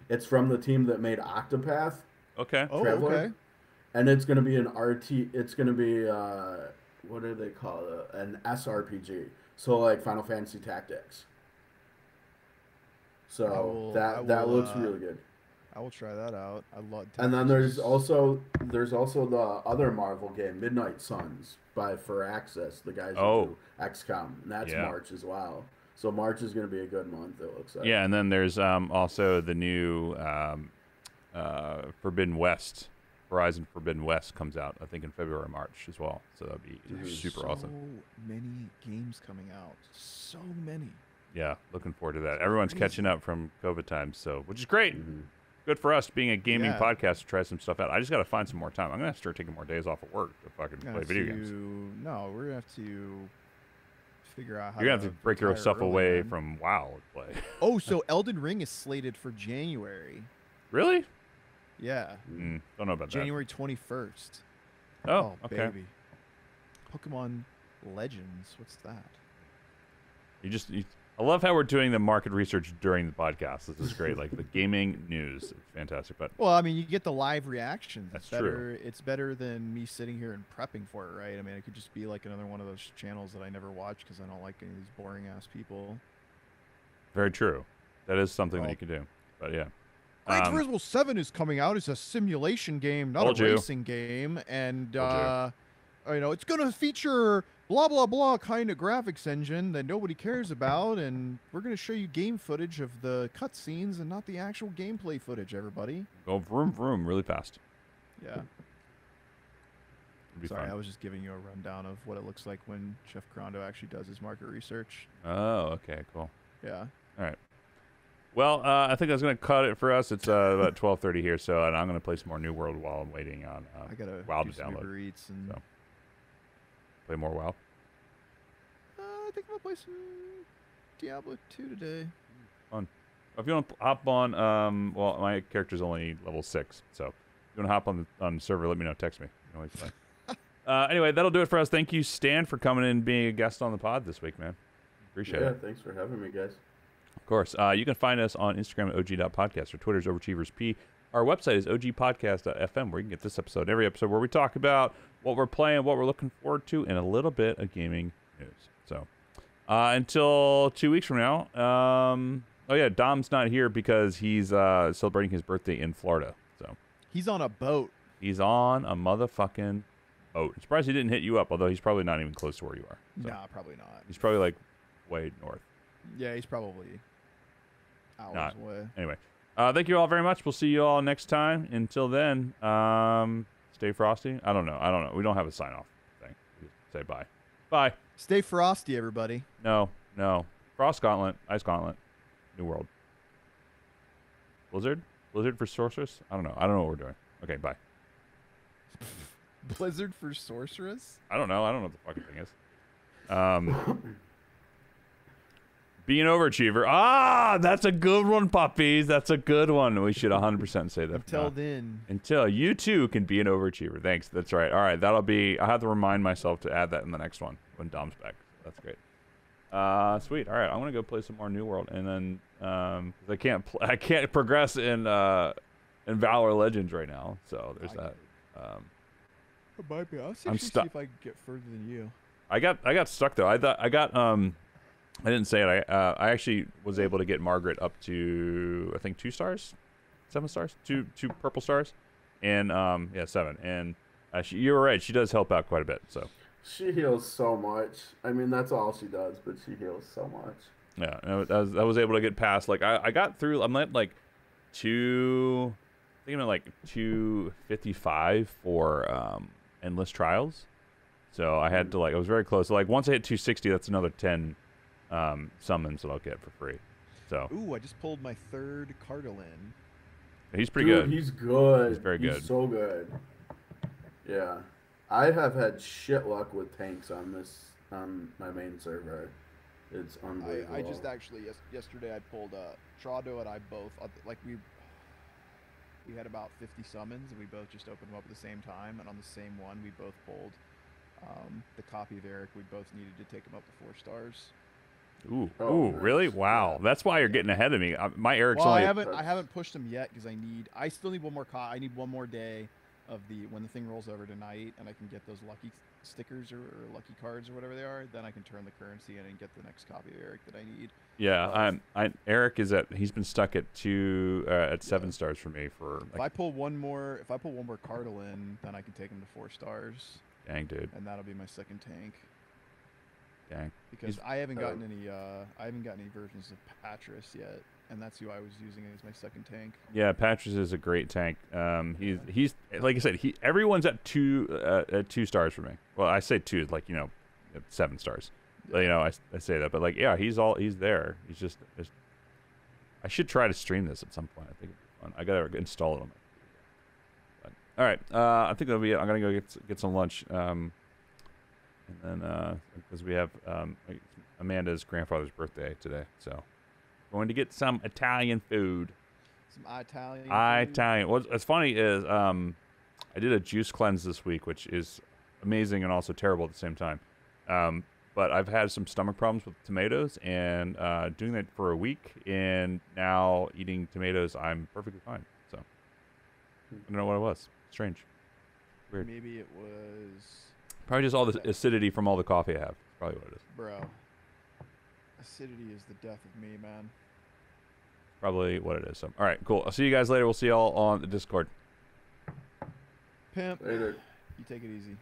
It's from the team that made Octopath, Okay. Oh, Traveler? okay. and it's going to be an RT. It's going to be what do they call it? An SRPG. So like Final Fantasy Tactics. So I that will, looks really good. I will try that out. I love. And then Tactics. there's also the other Marvel game, Midnight Suns, by Firaxis, the guys Oh. who do XCOM, and that's Yeah. March as well. So March is going to be a good month. It looks like. Yeah, and then there's also the new Forbidden West. Horizon Forbidden West comes out, I think, in February or March as well. So that'd be super awesome. So many games coming out. So many. Yeah, looking forward to that. Everyone's catching up from COVID times, so which is great. Mhm. Good for us being a gaming Yeah. podcast to try some stuff out. I just got to find some more time. I'm gonna have to start taking more days off of work to fucking Gonna play have video to- games. No, we're gonna have to figure out how. You're gonna have to break retire yourself early, away man. from WoW play. Oh, so Elden Ring is slated for January. Really? Yeah. Don't know about January 21st. that. Oh, okay. Baby. Pokemon Legends. What's that? I love how we're doing the market research during the podcast. This is great. Like the gaming news, it's fantastic. But well, I mean, you get the live reactions. That's true. It's better than me sitting here and prepping for it, right? I mean, it could just be like another one of those channels that I never watch because I don't like any of these boring ass people. Very true. That is something that you can do. But yeah. Gran Turismo 7 is coming out. It's a simulation game, not a racing game, and it's going to feature blah blah blah kind of graphics engine that nobody cares about, and we're going to show you game footage of the cutscenes and not the actual gameplay footage. Everybody, go vroom vroom really fast. Yeah. Sorry, fun. I was just giving you a rundown of what it looks like when Chef Crondo actually does his market research. Oh, okay, cool. Yeah. All right. Well, I think that's going to cut it for us. It's about 12:30 here, so and I'm going to play some more New World while I'm waiting on I gotta WoW do to some download. Uber Eats and So. Play more WoW. I think I'm gonna play some Diablo 2 today. Fun. If you want to hop on, well, my character's only level 6, so if you want to hop on the server, let me know. Text me. You can always play. Anyway, that'll do it for us. Thank you, Stan, for coming in and being a guest on the pod this week, man. Appreciate it. Yeah, thanks for having me, guys. Of course. You can find us on Instagram at og.podcast or Twitter's overachieversp. Our website is ogpodcast.fm, where you can get this episode, every episode, where we talk about what we're playing, what we're looking forward to, and a little bit of gaming news. So, until 2 weeks from now, oh yeah, Dom's not here because he's celebrating his birthday in Florida. So he's on a boat. He's on a motherfucking boat. I'm surprised he didn't hit you up, although he's probably not even close to where you are. So. Nah, probably not. He's probably like way north. Yeah, he's probably hours away. Anyway, thank you all very much. We'll see you all next time. Until then, stay frosty. I don't know. We don't have a sign off thing. We just say bye. Bye. Stay frosty, everybody. No. Frost Gauntlet, Ice Gauntlet, New World. Blizzard for Sorceress? I don't know what we're doing. Okay, bye. Blizzard for Sorceress? I don't know what the fucking thing is. Be an overachiever. Ah, that's a good one, puppies. That's a good one. We should 100% say that. Until you too can be an overachiever. Thanks. That's right. All right, that'll be. I have to remind myself to add that in the next one when Dom's back. That's great. Sweet. All right, I'm gonna go play some more New World, and then 'cause I can't progress in Valor Legends right now. So there's that. I'm stuck. See if I can get further than you. I got stuck though. I didn't say it. I actually was able to get Margaret up to, I think, 2 stars, 7 stars, two purple stars, and 7. And you were right. She does help out quite a bit. So she heals so much. I mean, that's all she does, but she heals so much. Yeah, I was able to get past. Like I got through. I'm at like 255 for endless trials. So I had to I was very close. So like once I hit 260, that's another 10. Summons that I'll get for free. So. Ooh, I just pulled my 3rd Cardalin. He's pretty good. He's good. He's very good. He's so good. Yeah, I have had shit luck with tanks on my main server. It's unbelievable. I just actually yesterday I pulled Trado and I both we had about 50 summons and we both just opened them up at the same time, and on the same one we both pulled the copy of Eric. We both needed to take him up to 4 stars. Ooh, nice. Really? Wow. That's why you're getting ahead of me. My Eric's only. I haven't pushed him yet because I still need one more. I need one more day of when the thing rolls over tonight, and I can get those lucky stickers or lucky cards or whatever they are. Then I can turn the currency in and get the next copy of Eric that I need. Yeah, Eric is he's been stuck at 7 stars for me for. If I pull one more Cardalin, then I can take him to 4 stars. Dang, dude. And that'll be my 2nd tank. Dang. Because I haven't gotten any versions of Patras yet, and that's who I was using as my 2nd tank. Yeah, Patras is a great tank. He's like I said, everyone's at 2 stars for me. Well, I say 2, 7 stars. Yeah. I say that, but he's there. He's just I should try to stream this at some point. I think it'd be fun. I gotta install it on my. All right, I think that'll be it. I'm gonna go get some lunch. And then, because we have Amanda's grandfather's birthday today, so going to get some Italian food. Some Italian. Italian. What's funny is I did a juice cleanse this week, which is amazing and also terrible at the same time. But I've had some stomach problems with tomatoes, and doing that for a week, and now eating tomatoes, I'm perfectly fine. So I don't know what it was. Strange. Weird. Maybe it was. Probably just all the acidity from all the coffee I have. Probably what it is. Bro. Acidity is the death of me, man. Probably what it is. So, all right, cool. I'll see you guys later. We'll see y'all on the Discord. Pimp. Later. You take it easy.